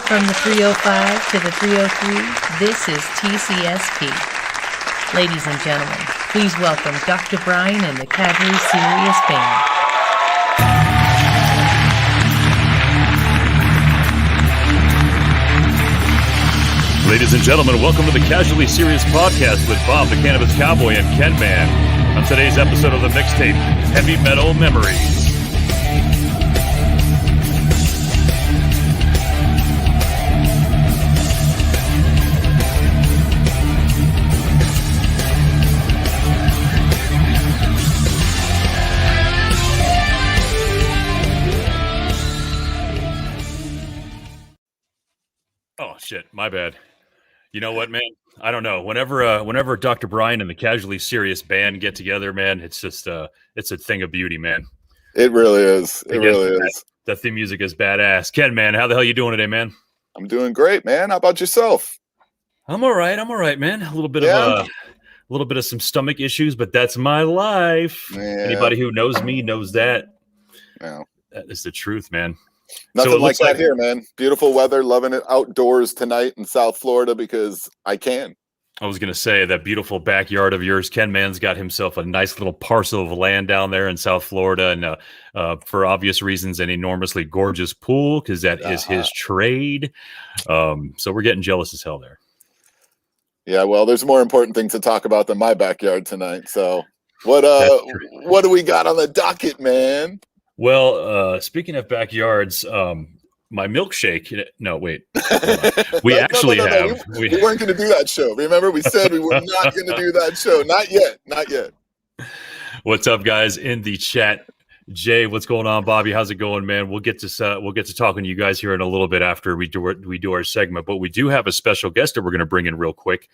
From the 305 to the 303, this is TCSP. Ladies and gentlemen, please welcome Dr. Brian and the Casually Serious Band. Ladies and gentlemen, welcome to the Casually Serious Podcast with Bob, the Cannabis Cowboy, and KenMan. On today's episode of the Mixtape, Heavy Metal Memories. Oh, shit, my bad. You know what, man? I don't know. Whenever Dr. Brian and the Casually Serious Band get together, man, it's just it's a thing of beauty, man. It really is. It really is. The theme music is badass. KenMan, how the hell you doing today, man? I'm doing great, man. How about yourself? I'm all right, man. A little bit of some stomach issues, but that's my life. Man. Anybody who knows me knows that. Yeah. That is the truth, man. Nothing like that here, man. Beautiful weather, loving it outdoors tonight in South Florida because I can. I was going to say that beautiful backyard of yours. KenMan's got himself a nice little parcel of land down there in South Florida, and for obvious reasons, an enormously gorgeous pool because that is his trade. So we're getting jealous as hell there. Yeah, well, there's more important things to talk about than my backyard tonight. So what do we got on the docket, man? Well, speaking of backyards, my milkshake. No, wait. We actually have. We weren't going to do that show. Remember, we said we were not going to do that show. Not yet. What's up, guys? In the chat, Jay, what's going on? Bobby, how's it going, man? We'll get to talking to you guys here in a little bit after we do our segment. But we do have a special guest that we're going to bring in real quick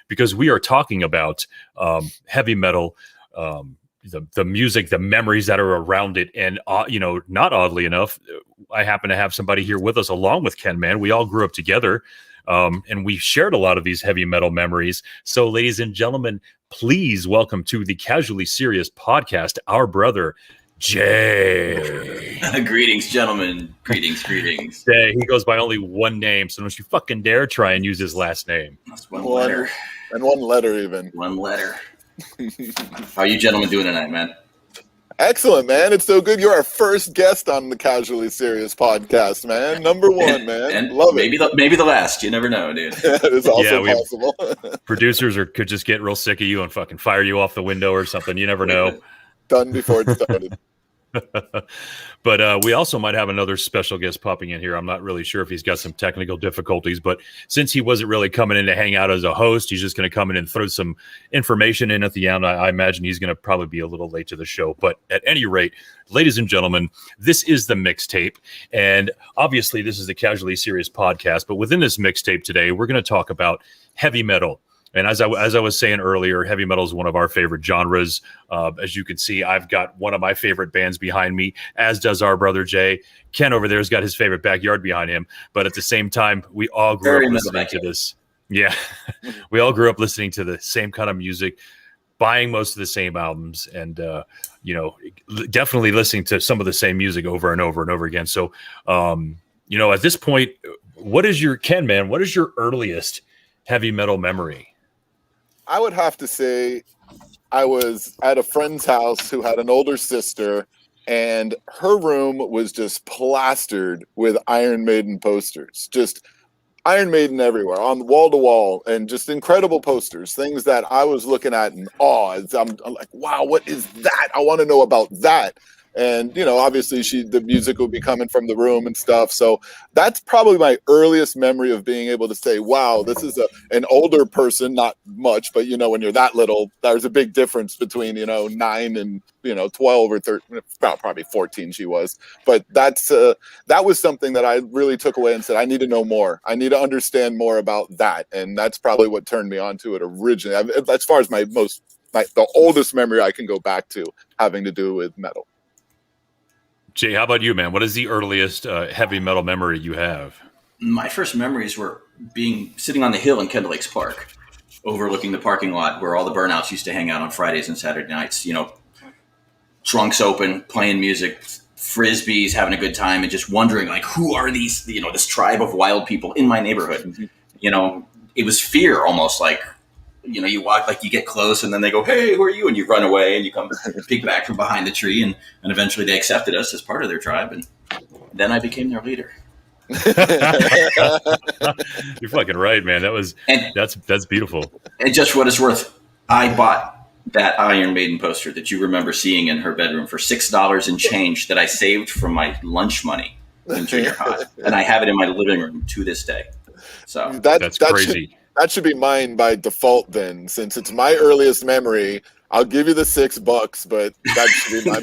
because we are talking about heavy metal. The music, the memories that are around it. And, not oddly enough, I happen to have somebody here with us along with KenMan. We all grew up together and we shared a lot of these heavy metal memories. So, ladies and gentlemen, please welcome to the Casually Serious Podcast, our brother, Jay. Greetings, gentlemen. Greetings. Jay, he goes by only one name, so don't you fucking dare try and use his last name. That's one letter. And one letter even. One letter. How are you gentlemen doing tonight, man? Excellent, man. It's so good. You're our first guest on the Casually Serious Podcast, man. Number one, man. And love maybe it. Maybe the last. You never know, dude. It's also possible. Producers could just get real sick of you and fucking fire you off the window or something. You never know. Done before it started. But we also might have another special guest popping in here. I'm not really sure if he's got some technical difficulties, but since he wasn't really coming in to hang out as a host, he's just going to come in and throw some information in at the end. I imagine he's going to probably be a little late to the show. But at any rate, ladies and gentlemen, this is the Mixtape. And obviously, this is the Casually Serious Podcast. But within this Mixtape today, we're going to talk about heavy metal. And as I was saying earlier, heavy metal is one of our favorite genres. As you can see, I've got one of my favorite bands behind me, as does our brother Jay. Ken over there has got his favorite backyard behind him. But at the same time, we all grew up listening to this. Yeah, we all grew up listening to the same kind of music, buying most of the same albums, and definitely listening to some of the same music over and over and over again. So, at this point, what is your earliest heavy metal memory? I would have to say I was at a friend's house who had an older sister, and her room was just plastered with Iron Maiden posters. Just Iron Maiden everywhere, on wall to wall, and just incredible posters, things that I was looking at in awe. I'm like, wow, what is that? I want to know about that. And, obviously the music would be coming from the room and stuff. So that's probably my earliest memory of being able to say, wow, this is an older person, not much, but, when you're that little, there's a big difference between, 9 and, 12 or 13, probably 14 she was. But that was something that I really took away and said, I need to know more. I need to understand more about that. And that's probably what turned me on to it originally. As far as the oldest memory I can go back to having to do with metal. Jay, how about you, man? What is the earliest heavy metal memory you have? My first memories were sitting on the hill in Kendall Lakes Park, overlooking the parking lot where all the burnouts used to hang out on Fridays and Saturday nights. Trunks open, playing music, frisbees, having a good time, and just wondering, like, who are these, this tribe of wild people in my neighborhood? It was fear, almost like, you walk, like, you get close and then they go, hey, who are you? And you run away and you come peek back from behind the tree. And eventually they accepted us as part of their tribe. And then I became their leader. You're fucking right, man. That's beautiful. And just what it's worth, I bought that Iron Maiden poster that you remember seeing in her bedroom for $6 and change that I saved from my lunch money in junior high. And I have it in my living room to this day. So that's crazy. That should be mine by default then, since it's my earliest memory. I'll give you the $6, but that should be my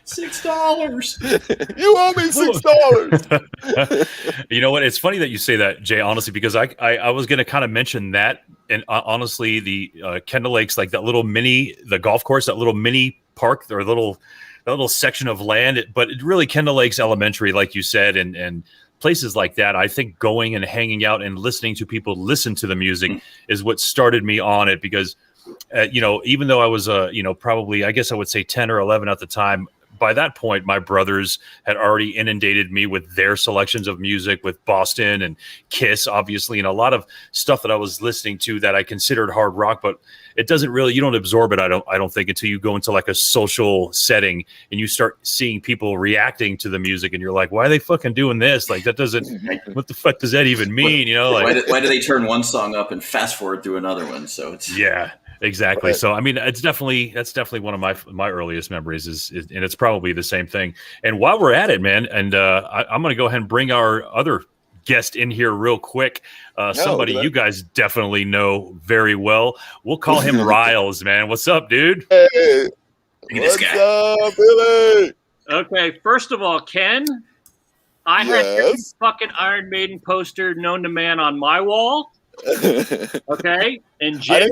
$6. You owe me $6. You know what? It's funny that you say that, Jay, honestly, because I was going to kind of mention that. And honestly, the Kendall Lakes, like the golf course, that little mini park, or that little section of land, but it really Kendall Lakes Elementary, like you said, and places like that, I think going and hanging out and listening to people listen to the music is what started me on it. Because, even though I was, probably, I guess I would say 10 or 11 at the time, by that point, my brothers had already inundated me with their selections of music, with Boston and Kiss, obviously, and a lot of stuff that I was listening to that I considered hard rock, but it doesn't really, you don't absorb it, I don't think, until you go into like a social setting and you start seeing people reacting to the music and you're like, why are they fucking doing this? Like, that doesn't, what the fuck does that even mean? Why do they turn one song up and fast forward through another one? So it's exactly. So, I mean, that's definitely one of my earliest memories and it's probably the same thing. And while we're at it, man, and I'm going to go ahead and bring our other guest in here real quick. Somebody you guys definitely know very well. We'll call him Riles, man. What's up, dude? Hey, what's up, Billy? Okay, first of all, Ken, I had every fucking Iron Maiden poster known to man on my wall. Okay, and Jay,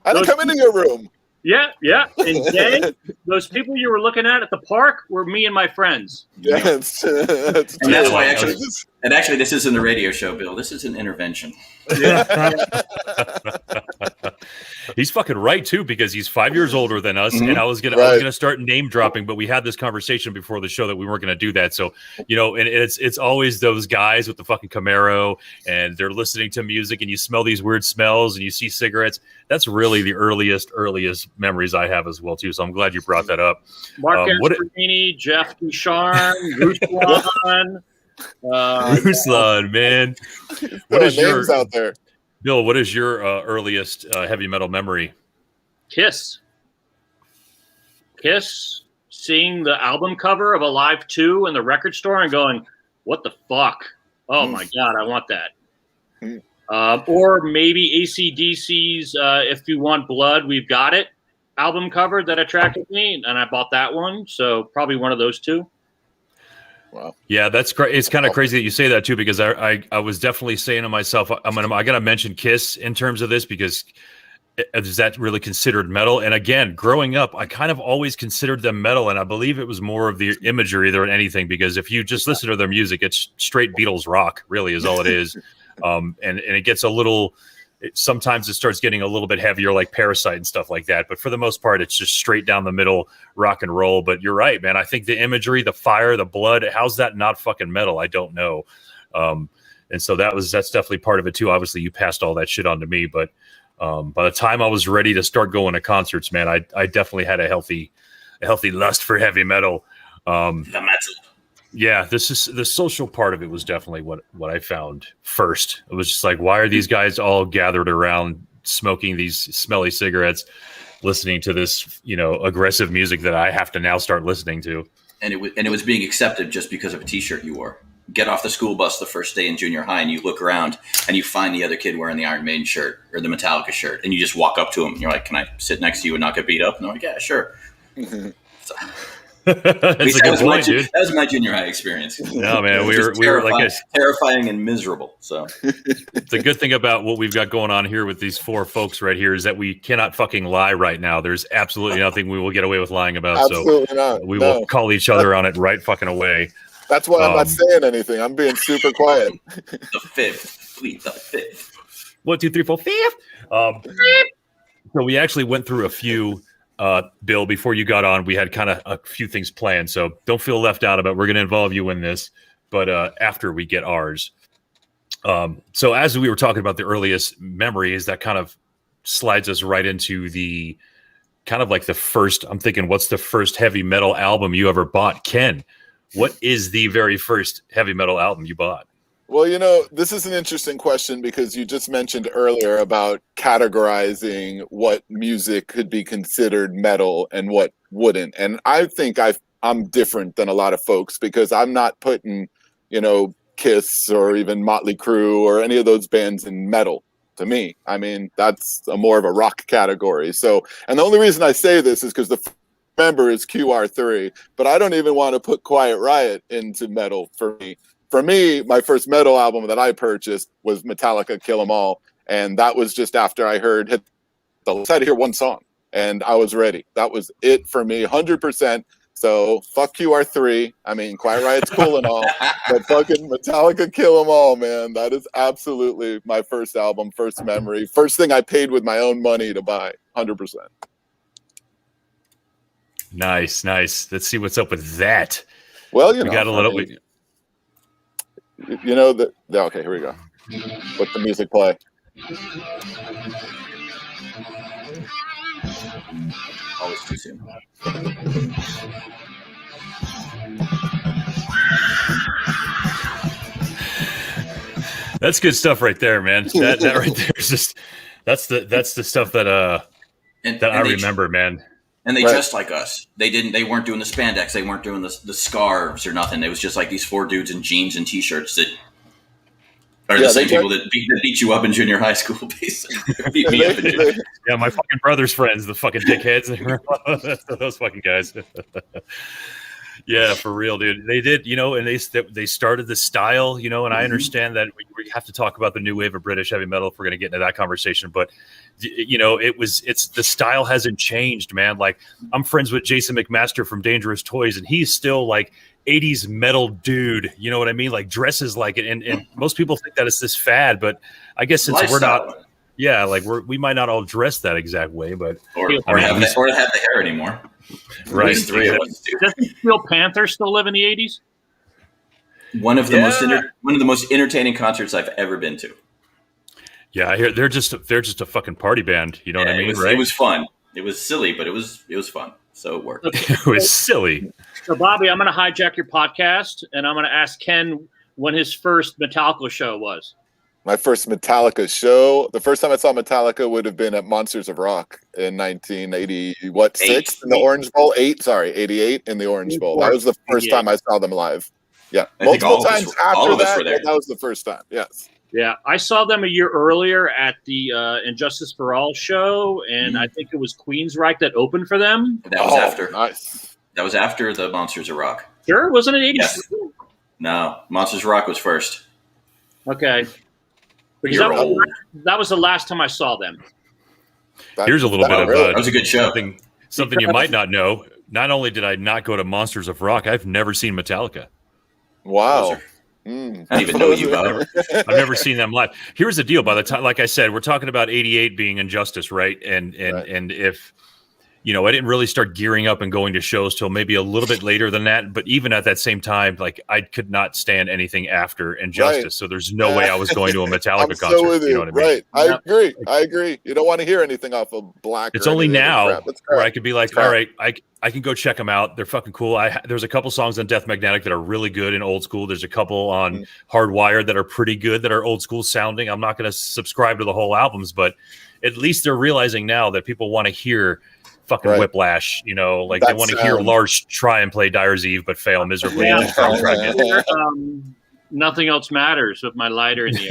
I didn't come into your room. Yeah. And Jay, those people you were looking at the park were me and my friends. Yes. And that's why actually this isn't a radio show, Bill. This is an intervention. Yeah. He's fucking right too, because he's 5 years older than us. And I was gonna start name dropping, but we had this conversation before the show that we weren't gonna do that. So, and it's always those guys with the fucking Camaro and they're listening to music and you smell these weird smells and you see cigarettes. That's really the earliest memories I have as well too. So I'm glad you brought that up. Mark Gasparini, Jeff Ducharme, Ruslan. Ruslan, man. What is names out there? Bill, what is your earliest heavy metal memory? Kiss. Seeing the album cover of Alive 2 in the record store and going, what the fuck? Oh my God, I want that. Or maybe AC/DC's If You Want Blood, We've Got It album cover that attracted me, and I bought that one. So probably one of those two. Wow. Yeah, that's great. It's kind of crazy that you say that too, because I was definitely saying to myself, I got to mention Kiss in terms of this, because is that really considered metal? And again, growing up, I kind of always considered them metal, and I believe it was more of the imagery than anything, because if you just listen to their music, it's straight Beatles rock, really is all it is. And it gets a little, sometimes it starts getting a little bit heavier, like Parasite and stuff like that. But for the most part, it's just straight down the middle rock and roll. But you're right, man. I think the imagery, the fire, the blood, how's that not fucking metal? I don't know. And so that's definitely part of it too. Obviously, you passed all that shit on to me. But by the time I was ready to start going to concerts, man, I definitely had a healthy lust for heavy metal. The metal. Yeah, this is the social part of it was definitely what I found first. It was just like, why are these guys all gathered around smoking these smelly cigarettes, listening to this, aggressive music that I have to now start listening to? And it was being accepted just because of a T-shirt you wore. Get off the school bus the first day in junior high, and you look around and you find the other kid wearing the Iron Maiden shirt or the Metallica shirt, and you just walk up to him and you're like, "Can I sit next to you and not get beat up?" And they're like, "Yeah, sure." So, That's a good point, dude. That was my junior high experience. No, man, we were like terrifying and miserable. So the good thing about what we've got going on here with these four folks right here is that we cannot fucking lie right now. There's absolutely nothing we will get away with lying about. Absolutely not. We will call each other on it right fucking away. That's why I'm not saying anything. I'm being super quiet. The fifth. Please, the fifth. 1, 2, 3, 4, 5. So we actually went through a few Bill, before you got on, we had kind of a few things planned, so don't feel left out about it. We're going to involve you in this, but after we get ours. So as we were talking about the earliest memories, that kind of slides us right into the kind of like the first, I'm thinking, what's the first heavy metal album you ever bought? Ken, what is the very first heavy metal album you bought? Well, this is an interesting question because you just mentioned earlier about categorizing what music could be considered metal and what wouldn't. And I think I'm different than a lot of folks because I'm not putting, Kiss or even Motley Crue or any of those bands in metal to me. I mean, that's more of a rock category. So, and the only reason I say this is because the member is QR3, but I don't even want to put Quiet Riot into metal for me. For me, my first metal album that I purchased was Metallica, Kill 'Em All. And that was just after I had to hear one song and I was ready. That was it for me, 100%. So fuck QR3. I mean, Quiet Riot's cool and all, but fucking Metallica, Kill 'Em All, man. That is absolutely my first album, first memory, first thing I paid with my own money to buy, 100%. Nice. Let's see what's up with that. Well, we got a little. Okay, here we go. Let the music play. Always too soon. That's good stuff right there, man. That right there is just that's the stuff that I remember, man. And they dressed like us. They weren't doing the spandex. They weren't doing the scarves or nothing. It was just like these four dudes in jeans and t-shirts that are the same people that beat you up in junior high school, basically. Beat me up in junior. Yeah, my fucking brother's friends, the fucking dickheads. Those fucking guys. Yeah, for real, dude. They did, and they started the style, and I understand that we have to talk about the new wave of British heavy metal if we're going to get into that conversation, but it's the style hasn't changed, man. Like, I'm friends with Jason McMaster from Dangerous Toys, and he's still like 80s metal dude, you know what I mean? Like, dresses like it, and most people think that it's this fad, but I guess since we're not, like we might not all dress that exact way, but or have the hair anymore. Right. Three of us do. Doesn't Steel Panther still live in the 80s? One of the most entertaining concerts I've ever been to. Yeah, I hear they're just a fucking party band. You know what I mean? It was fun. It was silly, but it was fun. So it worked. It was silly. So Bobby, I'm going to hijack your podcast, and I'm going to ask Ken when his first Metallica show was. My first Metallica show, the first time I saw Metallica would have been at Monsters of Rock in 1980, six in the Orange Bowl? 88 in the Orange Bowl. That was the first time I saw them live. Yeah, multiple times after that was the first time, yes. Yeah, I saw them a year earlier at the Injustice for All show, and I think it was Queensryche that opened for them. That was after. Nice. That was after the Monsters of Rock. Sure? Wasn't it 80s? Yes. No, Monsters of Rock was first. Okay. Because that was the last time I saw them. Here's a little bit of that was a good show. Something you might not know. Not only did I not go to Monsters of Rock, I've never seen Metallica. Wow. I didn't even know you, Bob. I've never seen them live. Here's the deal. By the time, like I said, we're talking about 88 being Injustice, right? And if I didn't really start gearing up and going to shows till maybe a little bit later than that. But even at that same time, like, I could not stand anything after Injustice. Right. So there's no way I was going to a Metallica concert. So with you. Know what I mean? Right. I agree. You don't want to hear anything off of Black. It's only now where I could be like, all right, I can go check them out. They're fucking cool. There's a couple songs on Death Magnetic that are really good and old school. There's a couple on Hardwired that are pretty good, that are old school sounding. I'm not going to subscribe to the whole albums, but at least they're realizing now that people want to hear fucking Whiplash, they want to hear Lars try and play Dyer's Eve but fail miserably. Nothing else matters with my lighter in the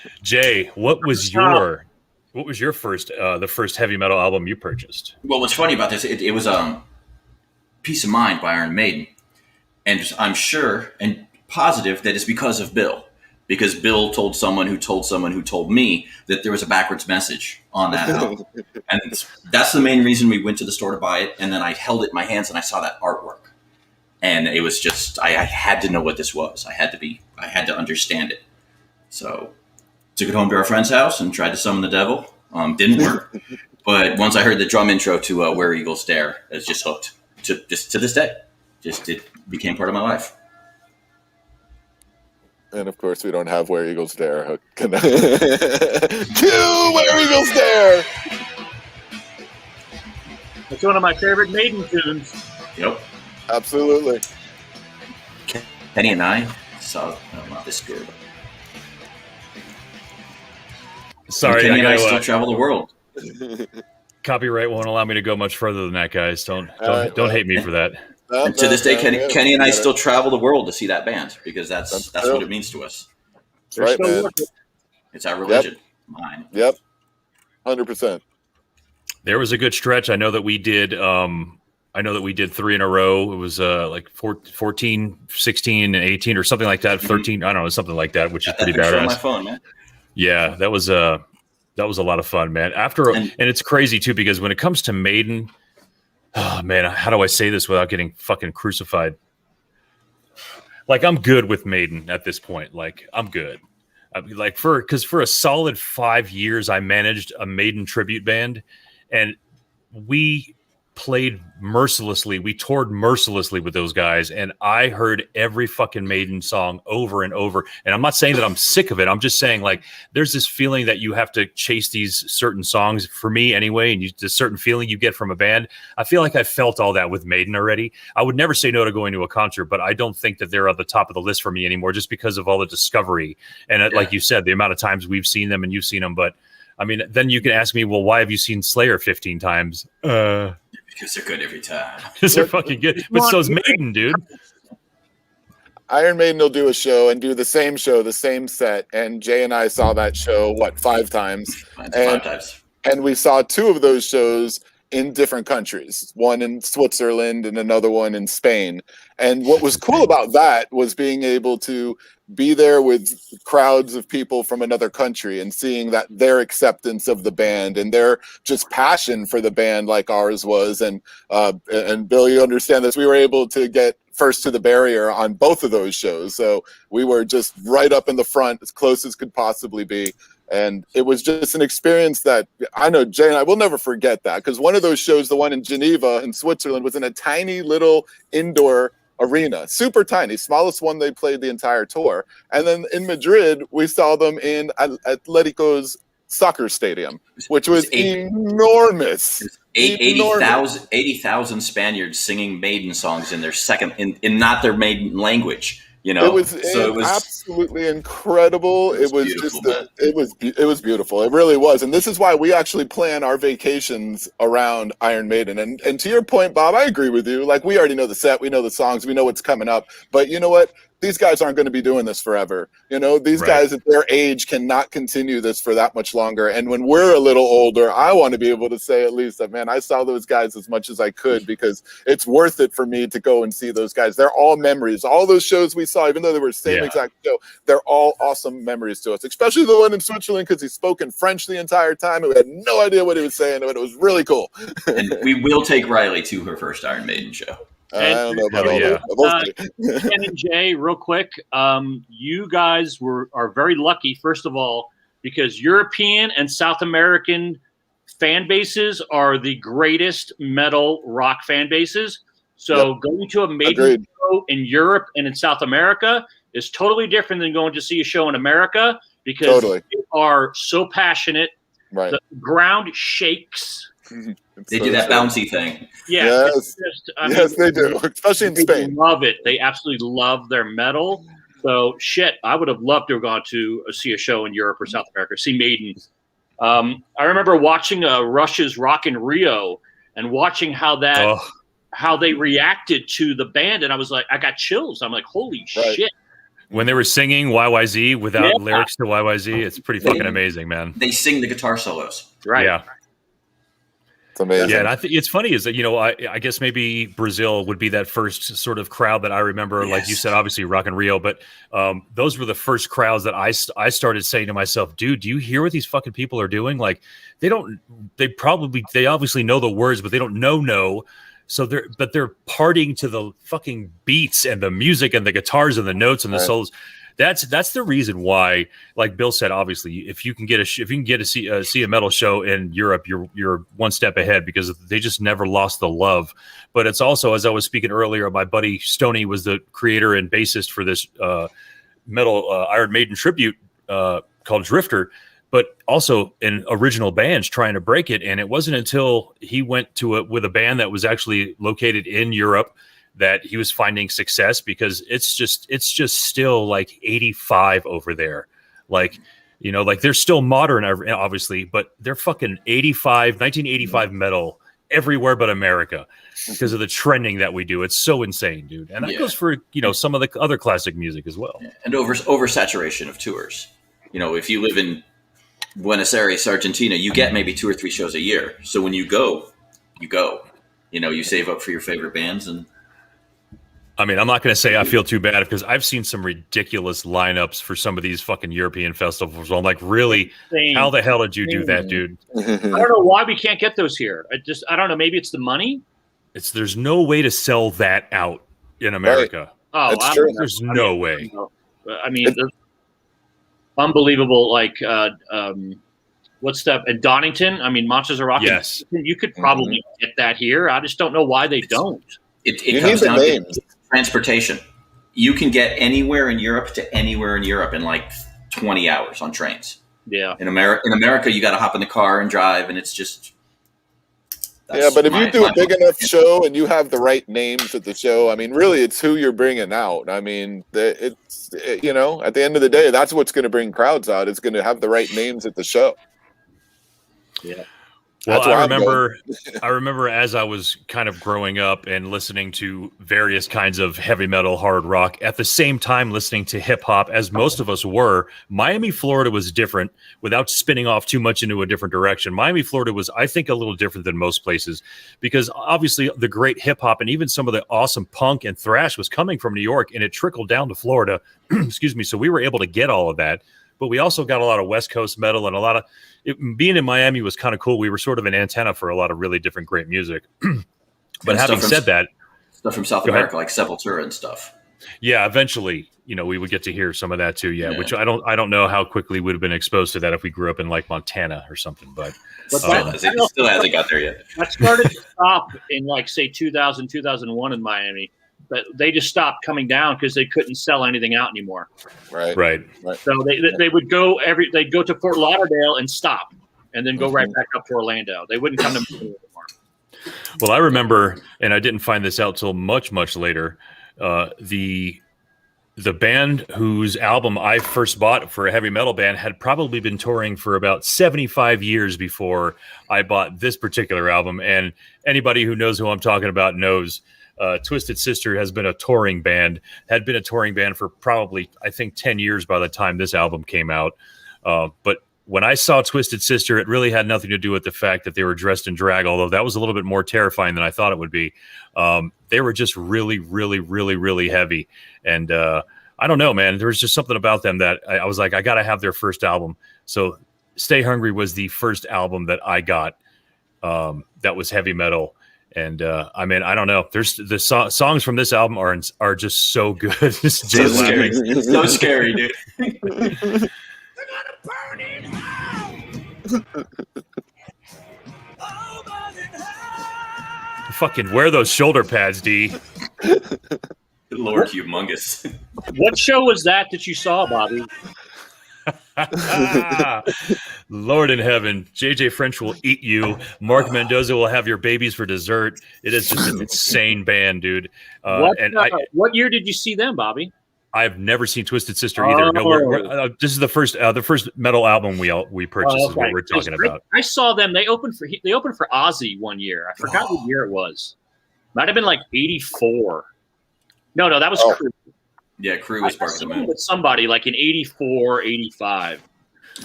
air. Jay, what was your first the first heavy metal album you purchased? Well, what's funny about this, it was Peace of Mind by Iron Maiden, and I'm sure and positive that it's because of Bill. Because Bill told someone who told me that there was a backwards message on that album. And that's the main reason we went to the store to buy it. And then I held it in my hands and I saw that artwork. And it was just, I had to know what this was. I had to understand it. So took it home to our friend's house and tried to summon the devil. Didn't work. But once I heard the drum intro to Where Eagles Dare, I was just hooked. To this day, it became part of my life. And of course, we don't have Where Eagles Dare. Cue Where Eagles Dare! It's one of my favorite Maiden tunes. Yep. Absolutely. Kenny and I saw not this good. Sorry, Kenny and I still travel the world. Copyright won't allow me to go much further than that, guys. Don't hate me for that. And to this day, Kenny and I still travel the world to see that band because that's what it means to us. That's right, man. It's our religion. Mine. Yep. 100%. There was a good stretch. I know that we did 3 in a row. It was like 14, 16, and 18 or something like that. 13, I don't know, something like that, which is pretty badass. On my phone, man. Yeah, that was a lot of fun, man. And it's crazy too because when it comes to Maiden, oh man, how do I say this without getting fucking crucified? Like, I'm good with Maiden at this point. Like, I'm good. Like, for a solid 5 years, I managed a Maiden tribute band, and we played mercilessly. We toured mercilessly with those guys, and I heard every fucking Maiden song over and over. And I'm not saying that I'm sick of it. I'm just saying, like, there's this feeling that you have to chase these certain songs, for me anyway, and the certain feeling you get from a band. I feel like I felt all that with Maiden already. I would never say no to going to a concert, but I don't think that they're at the top of the list for me anymore just because of all the discovery. And like you said, the amount of times we've seen them and you've seen them. But I mean, then you can ask me, well, why have you seen Slayer 15 times? Because they're good every time. Because they're fucking good. But so's Maiden, dude. Iron Maiden will do a show and do the same show, the same set. And Jay and I saw that show, 5 times? 5 times. And we saw 2 of those shows in different countries, one in Switzerland and another one in Spain. And what was cool about that was being able to be there with crowds of people from another country and seeing that their acceptance of the band and their just passion for the band like ours was. And Bill, you understand this, we were able to get first to the barrier on both of those shows. So we were just right up in the front, as close as could possibly be. And it was just an experience that I know Jay and I will never forget that, because one of those shows, the one in Geneva in Switzerland, was in a tiny little indoor arena, super tiny, smallest one they played the entire tour. And then in Madrid, we saw them in Atletico's soccer stadium, which was enormous. 80,000 Spaniards singing Maiden songs in their in not their Maiden language. You know, it was absolutely incredible. It was it was beautiful. It really was. And this is why we actually plan our vacations around Iron Maiden. And to your point, Bob, I agree with you. Like, we already know the set, we know the songs, we know what's coming up. But you know what? These guys aren't going to be doing this forever. You know, these guys at their age cannot continue this for that much longer. And when we're a little older, I want to be able to say at least that, man, I saw those guys as much as I could, because it's worth it for me to go and see those guys. They're all memories. All those shows we saw, even though they were the same exact show, they're all awesome memories to us, especially the one in Switzerland, because he spoke in French the entire time. And we had no idea what he was saying, but it was really cool. And we will take Reilly to her first Iron Maiden show. I don't know about all that. Ken and Jay, real quick, you guys are very lucky, first of all, because European and South American fan bases are the greatest metal rock fan bases. So going to a Maiden show in Europe and in South America is totally different than going to see a show in America, because they are so passionate. Right. The ground shakes. They do that bouncy thing. Yeah. Yes, they do. Especially in Spain. They love it. They absolutely love their metal. So, I would have loved to have gone to see a show in Europe or South America, see Maiden. I remember watching Rush's Rock in Rio and watching how they reacted to the band. And I was like, I got chills. I'm like, holy shit. When they were singing YYZ without lyrics to YYZ, it's pretty fucking amazing, man. They sing the guitar solos. Right. Yeah. It's amazing. Yeah, and I think it's funny is that, you know, I guess maybe Brazil would be that first sort of crowd that I remember. Like you said, obviously Rock in Rio, but those were the first crowds that I started saying to myself, dude, do you hear what these fucking people are doing? Like, they obviously know the words, but they don't know. So they're partying to the fucking beats and the music and the guitars and the notes and the solos. That's the reason why, like Bill said, obviously, if you can get to see a metal show in Europe, you're one step ahead because they just never lost the love. But it's also, as I was speaking earlier, my buddy Stoney was the creator and bassist for this metal Iron Maiden tribute called Drifter, but also in original bands trying to break it. And it wasn't until he went to with a band that was actually located in Europe that he was finding success, because it's just still like 85 over there. Like, like they're still modern, obviously, but they're fucking 1985 metal everywhere but America because of the trending that we do. It's so insane, dude. And that goes for, some of the other classic music as well. And oversaturation of tours. If you live in Buenos Aires, Argentina, you get maybe 2 or 3 shows a year. So when you go. You save up for your favorite bands. And I mean, I'm not going to say I feel too bad because I've seen some ridiculous lineups for some of these fucking European festivals. I'm like, really? How the hell did you do that, dude? I don't know why we can't get those here. I don't know. Maybe it's the money. There's no way to sell that out in America. Right. There's no way. I mean, unbelievable. Like, what's that? At Donington? I mean, Monsters of Rock. Yes. You could probably get that here. I just don't know why they don't. It comes down to transportation. You can get anywhere in Europe to anywhere in Europe in like 20 hours on trains. Yeah. In America, you got to hop in the car and drive, and it's just. But if you do a big enough show and you have the right names at the show, I mean, really, it's who you're bringing out. I mean, it's at the end of the day, that's what's going to bring crowds out. It's going to have the right names at the show. Yeah. Well, I remember as I was kind of growing up and listening to various kinds of heavy metal, hard rock, at the same time listening to hip hop, as most of us were. Miami, Florida was different. Without spinning off too much into a different direction, Miami, Florida was, I think, a little different than most places because obviously the great hip hop and even some of the awesome punk and thrash was coming from New York, and it trickled down to Florida. Excuse me. So we were able to get all of that. But we also got a lot of West Coast metal and a lot of being in Miami was kind of cool. We were sort of an antenna for a lot of really different great music. But having said that, stuff from South America, like Sepultura and stuff. Yeah, eventually, we would get to hear some of that too. Yeah, which I don't know how quickly we would have been exposed to that if we grew up in like Montana or something. But it still hasn't got there yet. That started to stop in like say 2000, 2001 in Miami. But they just stopped coming down because they couldn't sell anything out anymore. Right. So they would go they'd go to Fort Lauderdale and stop, and then go right back up to Orlando. They wouldn't come to Miami anymore. Well, I remember, and I didn't find this out till much later. The band whose album I first bought for a heavy metal band had probably been touring for about 75 years before I bought this particular album. And anybody who knows who I'm talking about knows. Twisted Sister had been a touring band for probably, I think, 10 years by the time this album came out. But when I saw Twisted Sister, it really had nothing to do with the fact that they were dressed in drag, although that was a little bit more terrifying than I thought it would be. They were just really, really, really, really heavy. And I don't know, man. There was just something about them that I was like, I got to have their first album. So Stay Hungry was the first album that I got that was heavy metal. And I mean, I don't know. There's the songs from this album are just so good. It's so scary. It's so scary, dude. They're gonna burn in hell. Fucking wear those shoulder pads, D. Lord humongous. What show was that you saw, Bobby? Lord in heaven, JJ French will eat you. Mark Mendoza will have your babies for dessert. It is just an insane band, dude. What year did you see them, Bobby? I've never seen Twisted Sister either. No, this is the first metal album we purchased. Is what we're talking about. I saw them. They opened for Ozzy one year. I forgot what year it was. Might have been like 84. No, that was Crue. Yeah, Crue was part of the with somebody like in 84, 85.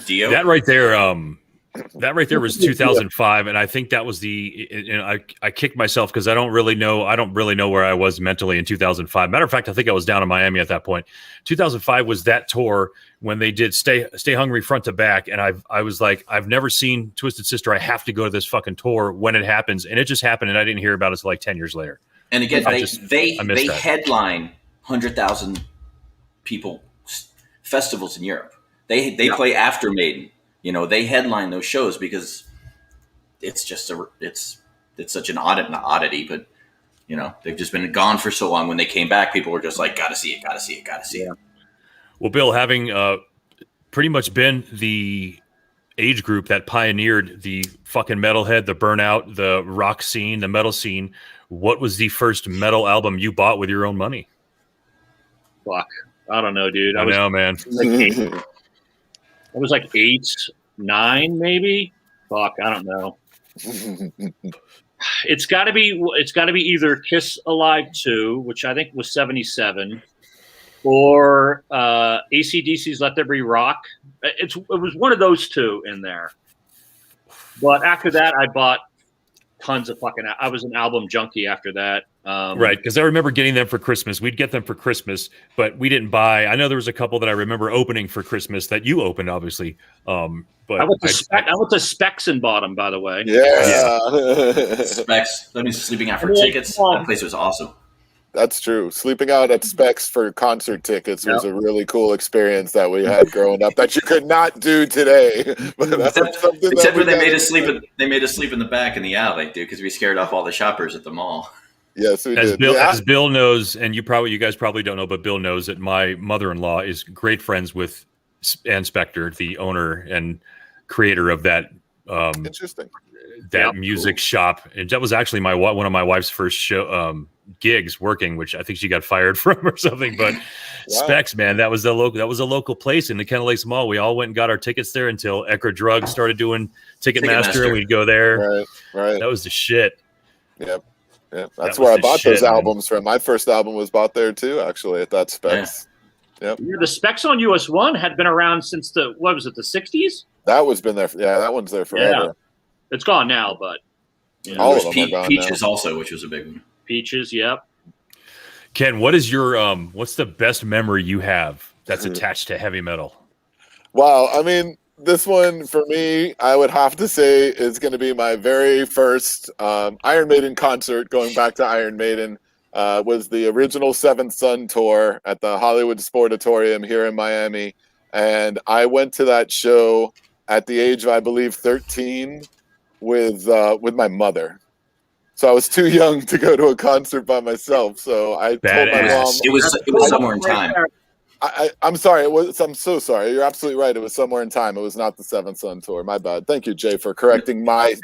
Dio? That right there was 2005, and I think that was I kicked myself because I don't really know where I was mentally in 2005. Matter of fact, I think I was down in Miami at that point. 2005 was that tour when they did Stay Hungry front to back, and I was like, I've never seen Twisted Sister. I have to go to this fucking tour when it happens, and it just happened, and I didn't hear about it until like 10 years later. And again, they headline 100,000 people festivals in Europe. They play after Maiden. You know, they headline those shows because it's just it's such an not oddity, but you know, they've just been gone for so long. When they came back, people were just like, gotta see it, gotta see it, gotta see it. Well, Bill, having pretty much been the age group that pioneered the fucking metalhead, the burnout, the rock scene, the metal scene, what was the first metal album you bought with your own money? Fuck. I don't know, dude. I know, man. I was like 8, 9, maybe. Fuck, I don't know. It's got to be either Kiss Alive 2, which I think was 77, or AC/DC's Let There Be Rock. It was one of those two in there. But after that, I bought tons of fucking. I was an album junkie after that. Right, because I remember getting them for Christmas. We'd get them for Christmas, but we didn't buy. I know there was a couple that I remember opening for Christmas that you opened, obviously. But I went to Specs and bought them, by the way. Yeah. Specs. That means sleeping out for tickets. That place was awesome. That's true. Sleeping out at Specs for concert tickets was a really cool experience that we had growing up that you could not do today. But except for they made us sleep in the back in the alley, dude, because we scared off all the shoppers at the mall. Yes, we did. As Bill knows, and you guys probably don't know, but Bill knows that my mother-in-law is great friends with Ann Spector, the owner and creator of that. Interesting. That music shop, and that was actually one of my wife's first gigs working, which I think she got fired from or something. But Specs, man, that was a local place in the Kennel Lakes Mall. We all went and got our tickets there until Eckerd Drugs started doing Ticketmaster, and we'd go there. Right. That was the shit. Yep. That's where I bought those albums from. My first album was bought there too, actually, at that Specs. Yeah. The Specs on US 1 had been around since the 60s? That was been there. That one's there forever. Yeah. It's gone now, but all of them are gone Peaches now. Also, which was a big one. Peaches, yep. Ken, what is your what's the best memory you have that's attached to heavy metal? Wow, I mean, this one for me, I would have to say is going to be my very first Iron Maiden concert. Going back to Iron Maiden, was the original Seventh Son tour at the Hollywood Sportatorium here in Miami, and I went to that show at the age of, I believe, 13 with my mother. So I was too young to go to a concert by myself. So I told my mom. It was somewhere in time. I'm sorry. I'm so sorry. You're absolutely right. It was somewhere in time. It was not the Seventh Son tour. My bad. Thank you, Jay, for correcting my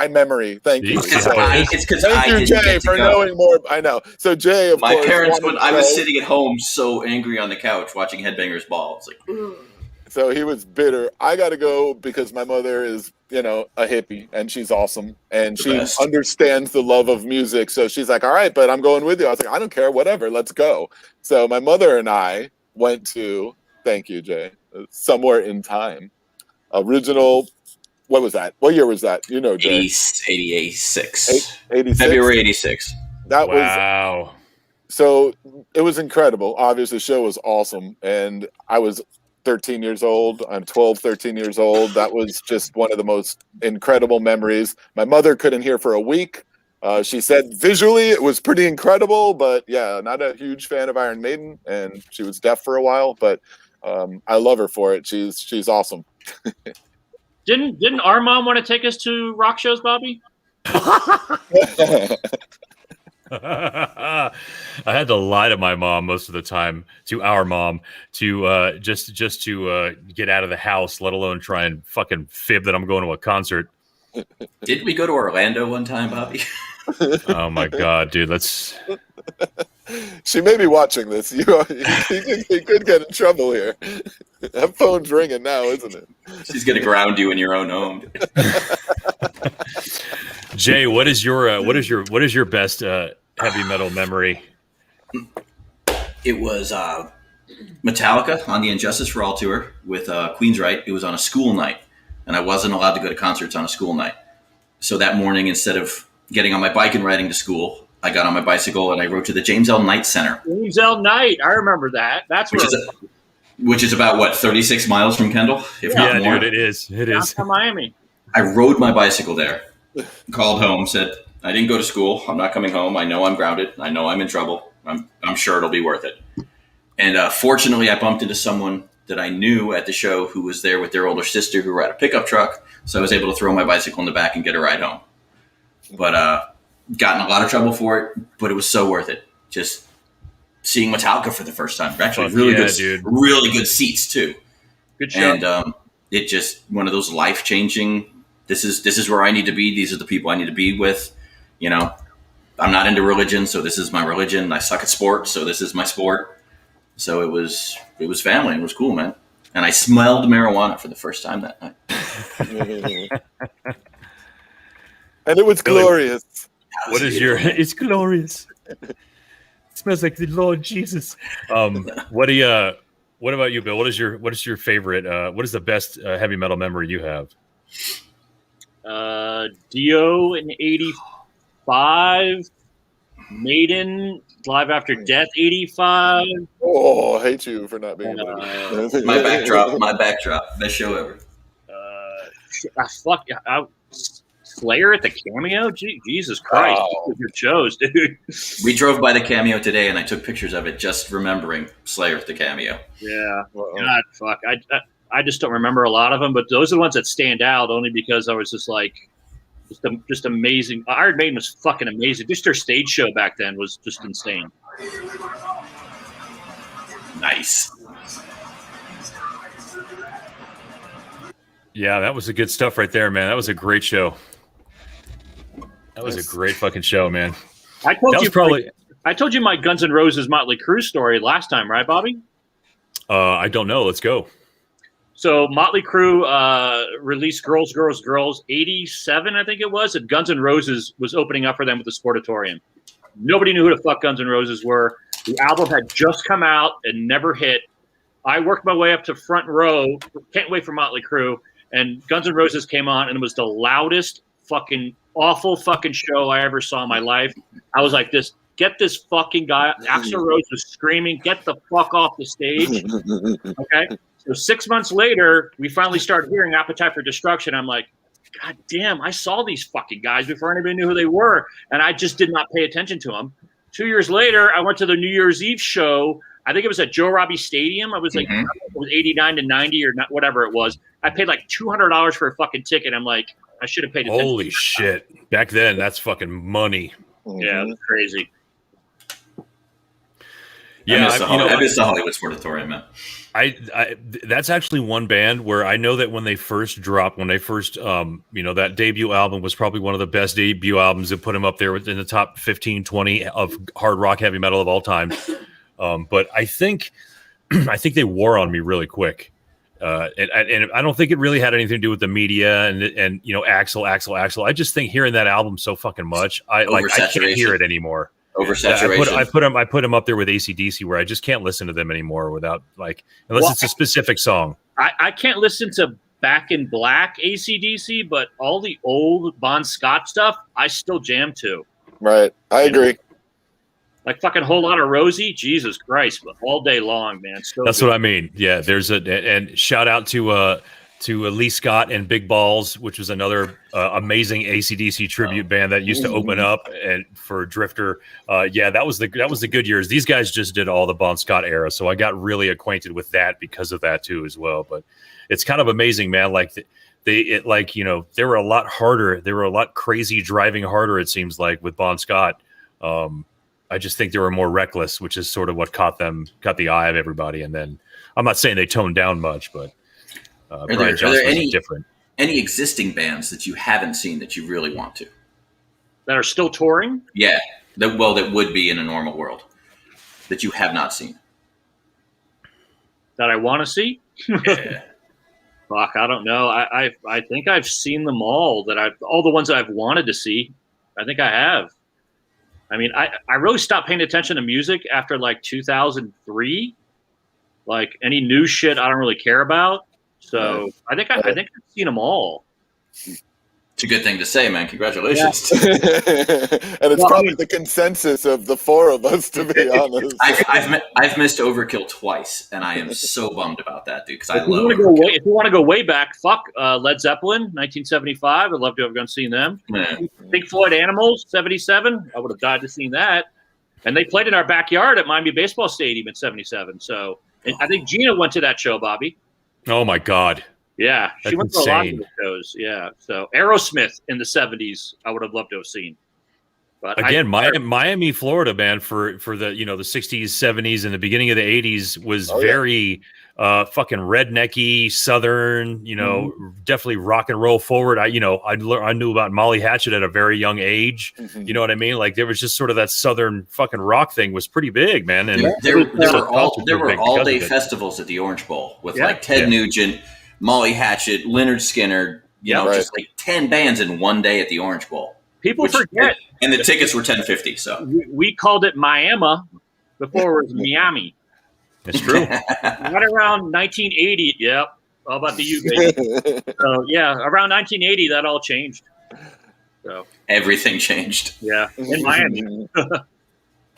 memory. Thank you. It's because Thank you, Jay, for knowing more. I know. So Jay, of course. My parents, when I was sitting at home, so angry on the couch watching Headbangers Ball. It's like. So he was bitter. I got to go because my mother is, a hippie, and she's awesome, and she understands the love of music. So she's like, all right, but I'm going with you. I was like, I don't care, whatever, let's go. So my mother and I went to, thank you, Jay, Somewhere in Time. Original, what was that? What year was that? You know, Jay. 86. 86? February 86. That was. Wow. So it was incredible. Obviously, the show was awesome, and I was 13 years old. I'm 12, 13 years old. That was just one of the most incredible memories. My mother couldn't hear for a week. She said visually it was pretty incredible, but yeah, not a huge fan of Iron Maiden, and she was deaf for a while, but I love her for it. She's awesome. Didn't our mom want to take us to rock shows, Bobby? I had to lie to my mom most of the time, to our mom, to just to get out of the house, let alone try and fucking fib that I'm going to a concert. Didn't we go to Orlando one time, Bobby? Oh my god, dude, let's. She may be watching this. He could get in trouble here. That phone's ringing now, isn't it? She's gonna ground you in your own home. Jay, what is your best heavy metal memory? It was Metallica on the Injustice for All tour with Queensryche. It was on a school night, and I wasn't allowed to go to concerts on a school night. So that morning, instead of getting on my bike and riding to school, I got on my bicycle and I rode to the James L. Knight Center. James L. Knight, I remember that. Which is about 36 miles from Kendall, if not more. Dude, it is. It is. Downtown Miami. I rode my bicycle there. Called home, said, I didn't go to school. I'm not coming home. I know I'm grounded. I know I'm in trouble. I'm sure it'll be worth it. And fortunately, I bumped into someone that I knew at the show who was there with their older sister who were at a pickup truck. So I was able to throw my bicycle in the back and get a ride home. But got in a lot of trouble for it, but it was so worth it. Just seeing Metallica for the first time. Actually, really good seats too. Good show. And it just one of those life-changing. This is where I need to be. These are the people I need to be with. You know, I'm not into religion, so this is my religion. I suck at sports, so this is my sport. So it was family. It was cool, man. And I smelled marijuana for the first time that night. And it was glorious. What is your? It's glorious. It smells like the Lord Jesus. What about you, Bill? What is your favorite? What is the best heavy metal memory you have? Dio in '85, Maiden Live After Death '85. Oh, I hate you for not being able to. My backdrop, best show ever. Slayer at the Cameo? Jesus Christ. Wow. Good shows, dude. We drove by the Cameo today, and I took pictures of it just remembering Slayer at the Cameo. Yeah. Uh-oh. God, fuck. I just don't remember a lot of them, but those are the ones that stand out only because I was just like, just amazing. Iron Maiden was fucking amazing. Just their stage show back then was just insane. Nice. Yeah, that was the good stuff right there, man. That was a great show. That was a great fucking show, man. I told you my Guns N' Roses Motley Crue story last time, right, Bobby? I don't know. Let's go. So Motley Crue released Girls, Girls, Girls 87, I think it was, and Guns N' Roses was opening up for them with the Sportatorium. Nobody knew who the fuck Guns N' Roses were. The album had just come out and never hit. I worked my way up to front row. Can't wait for Motley Crue. And Guns N' Roses came on, and it was the loudest fucking awful fucking show I ever saw in my life. I was like, get this fucking guy. Axl Rose was screaming, get the fuck off the stage. Okay. So 6 months later, we finally started hearing Appetite for Destruction. I'm like, God damn, I saw these fucking guys before anybody knew who they were. And I just did not pay attention to them. 2 years later, I went to the New Year's Eve show. I think it was at Joe Robbie Stadium. I was like, it was 89 to 90 or not, whatever it was. I paid like $200 for a fucking ticket. I'm like, I should have paid attention. Holy shit. Back then, that's fucking money. Yeah, it was crazy. Yeah, I miss the Hollywood Sportatorium, man. I that's actually one band where I know that when they first dropped, that debut album was probably one of the best debut albums that put them up there in the top 15, 20 of hard rock heavy metal of all time. But I think they wore on me really quick. And I don't think it really had anything to do with the media and Axl. I just think hearing that album so fucking much, I can't hear it anymore. Oversaturation. I put him up there with AC/DC, where I just can't listen to them anymore without unless it's a specific song. I can't listen to Back in Black AC/DC, but all the old Bon Scott stuff I still jam to. Right, I agree. Like fucking Whole Lotta Rosie, Jesus Christ, but all day long, man. That's what I mean. Yeah, and shout out to Lee Scott and Big Balls, which was another amazing AC/DC tribute band that used to open up and for Drifter. That was the good years. These guys just did all the Bon Scott era, so I got really acquainted with that because of that too as well. But it's kind of amazing, man. They were a lot harder. They were a lot crazy, driving harder. It seems like with Bon Scott. I just think they were more reckless, which is sort of what caught the eye of everybody. And then I'm not saying they toned down much, but Brian Johnson was different. Any existing bands that you haven't seen that you really want to? That are still touring? Yeah. That would be in a normal world that you have not seen. That I want to see? Yeah. Fuck, I don't know. I think I've seen them all. All the ones that I've wanted to see. I think I have. I mean, I really stopped paying attention to music after like 2003. Like any new shit, I don't really care about. So I think I've seen them all. It's a good thing to say, man. Congratulations. Yeah. And it's probably the consensus of the four of us, to be honest. I've missed Overkill twice, and I am so bummed about that, dude. Because I love. If you want to go way back, fuck Led Zeppelin, 1975. I'd love to have gone seen them. Yeah. Pink Floyd Animals, 77. I would have died to see that. And they played in our backyard at Miami Baseball Stadium in 77. So And I think Gina went to that show, Bobby. Oh my God. Yeah, she That's went to a lot of insane. the shows. Yeah, so Aerosmith in the 70s, I would have loved to have seen. But Again, Miami, Florida, man, for the the 60s, 70s, and the beginning of the 80s was very fucking rednecky, southern. Definitely rock and roll forward. I knew about Molly Hatchet at a very young age. You know what I mean? Like there was just sort of that southern fucking rock thing was pretty big, man. And there were all day festivals at the Orange Bowl with like Ted Nugent, Molly Hatchet, Leonard Skinner. Just like 10 bands in one day at the Orange Bowl. People forget. And the tickets were $10.50. So we called it Miami before it was Miami. It's true. Right around 1980. Yep. How about the you, baby? So yeah, around 1980, that all changed. So everything changed. Yeah, in Miami.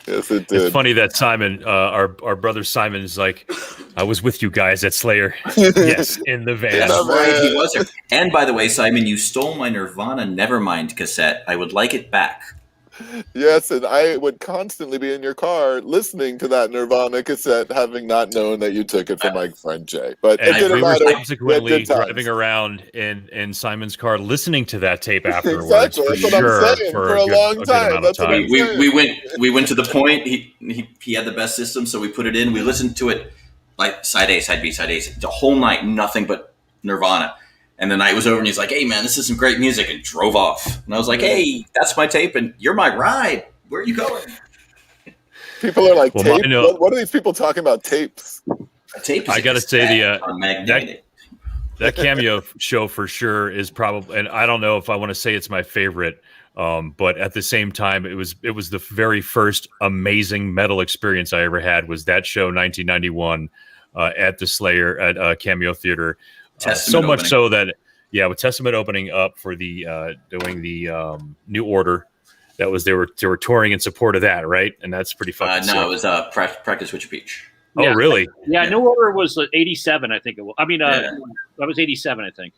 Yes, it did. It's funny that Simon, our brother Simon, is like, I was with you guys at Slayer. Yes, in the van. That's right, he was there. And by the way, Simon, you stole my Nirvana Nevermind cassette. I would like it back. Yes, and I would constantly be in your car listening to that Nirvana cassette, having not known that you took it from my friend Jay. But it didn't we were matter. subsequently driving around in Simon's car, listening to that tape afterwards. Exactly, for that's what sure, I'm saying. For a long time. That's what I'm saying. We went to the point. He had the best system, so we put it in. We listened to it like side A, side B, side A, the whole night, nothing but Nirvana. And the night was over, and he's like, "Hey, man, this is some great music," and drove off. And I was like, "Hey, that's my tape, and you're my ride. Where are you going?" People are like, tape? What are these people talking about tapes? A tape. I got to say that Cameo show for sure is probably, and I don't know if I want to say it's my favorite, but at the same time, it was the very first amazing metal experience I ever had. Was that show 1991 at the Slayer at Cameo Theater. So much opening. So that, with Testament opening up for the doing the New Order, that was they were touring in support of that, right? And that's pretty fucking. No, it was Practice What You Preach. Oh, really? Yeah, New Order was 87, I think it was. I mean, that was 87, I think.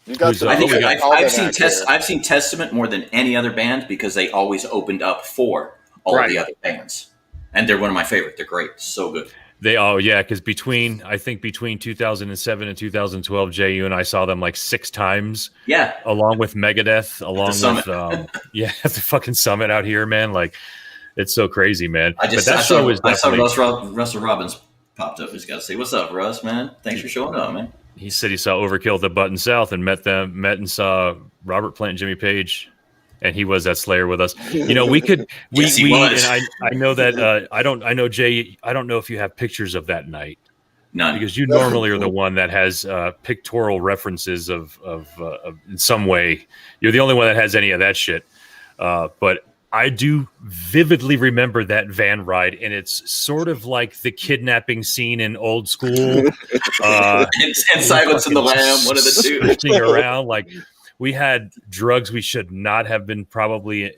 You got I've seen Testament more than any other band because they always opened up for all of the other bands, and they're one of my favorite. They're great, so good. They because between 2007 and 2012, Jay, you and I saw them like 6 times. Yeah, along with Megadeth, along with the fucking Summit out here, man. Like, it's so crazy, man. I saw Russell Robbins popped up. He's got to say, "What's up, Russ, man? Thanks for showing up, man." He said he saw Overkill at the Button South and met and saw Robert Plant and Jimmy Page. And he was at Slayer with us. We could. And I know that. I know Jay. I don't know if you have pictures of that night. None. Because you normally are the one that has pictorial references of in some way. You're the only one that has any of that shit. But I do vividly remember that van ride, and it's sort of like the kidnapping scene in Old School. and Silence in the Lamb. One of the two. Around like. We had drugs we should not have been probably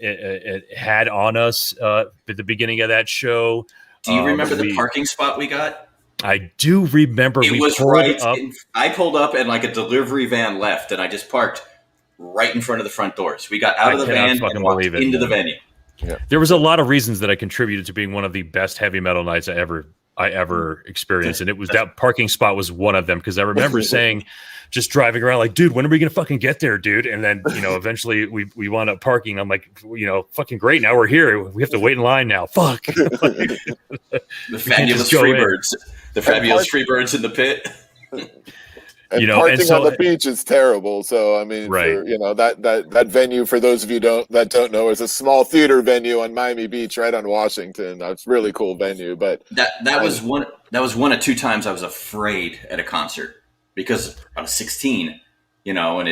had on us at the beginning of that show. Do you remember the parking spot we got? I do remember. It was right. I pulled up and like a delivery van left, and I just parked right in front of the front doors. We got out of the van and walked into the venue. Yeah. There was a lot of reasons that I contributed to being one of the best heavy metal nights I ever experienced, and it was that parking spot was one of them because I remember saying. Just driving around like, dude, when are we going to fucking get there, dude? And then, eventually we wound up parking. I'm like, fucking great. Now we're here. We have to wait in line now. Fuck. The fabulous Freebirds. The fabulous Freebirds in the pit. And parking on the beach is terrible. So, I mean, that venue, for those of you that don't know, is a small theater venue on Miami Beach right on Washington. That's a really cool venue. But that was one of 2 times I was afraid at a concert. Because I was 16, and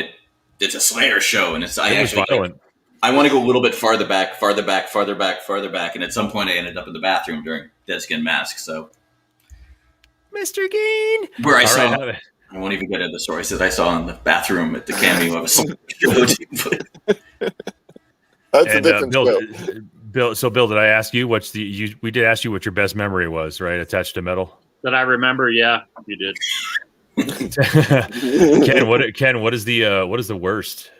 it's a Slayer show, and I want to go a little bit farther back, and at some point I ended up in the bathroom during Dead Skin Mask. So, Mr. Geen, where I won't even get into the stories that I saw in the bathroom at the Cameo of a Slayer. That's a different show. Bill. So, Bill, did I ask you we did ask you what your best memory was, right? Attached to metal. That I remember, yeah, you did. Ken, what is the worst?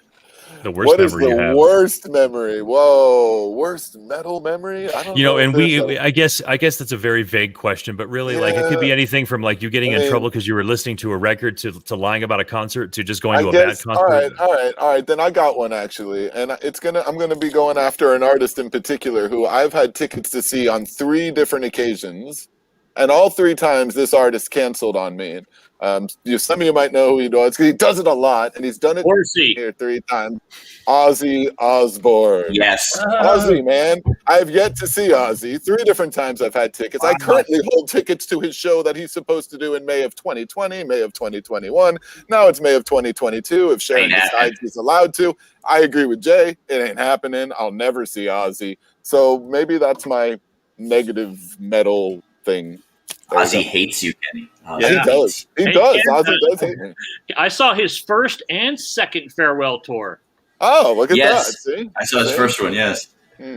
The worst What is memory you the have. worst memory? Whoa, worst metal memory? I don't know. And if I guess that's a very vague question, but really, like, it could be anything from like you getting in trouble because you were listening to a record to lying about a concert to just going to a bad concert. All right. Then I got one actually, and I'm gonna be going after an artist in particular who I've had tickets to see on 3 different occasions, and all 3 times this artist canceled on me. Some of you might know who he does. He does it a lot, and he's done it here 3 times. Ozzy Osbourne. Yes. Ozzy, man. I've yet to see Ozzy. 3 different times I've had tickets. I currently hold tickets to his show that he's supposed to do in May of 2020, May of 2021. Now it's May of 2022 if Sharon decides he's allowed to. I agree with Jay. It ain't happening. I'll never see Ozzy. So maybe that's my negative metal thing. Ozzy hates you, Kenny. Yeah, he does. He does. Ozzy does hate me. I saw his first and second farewell tour. Oh, look at that. See? I saw his first one, yes.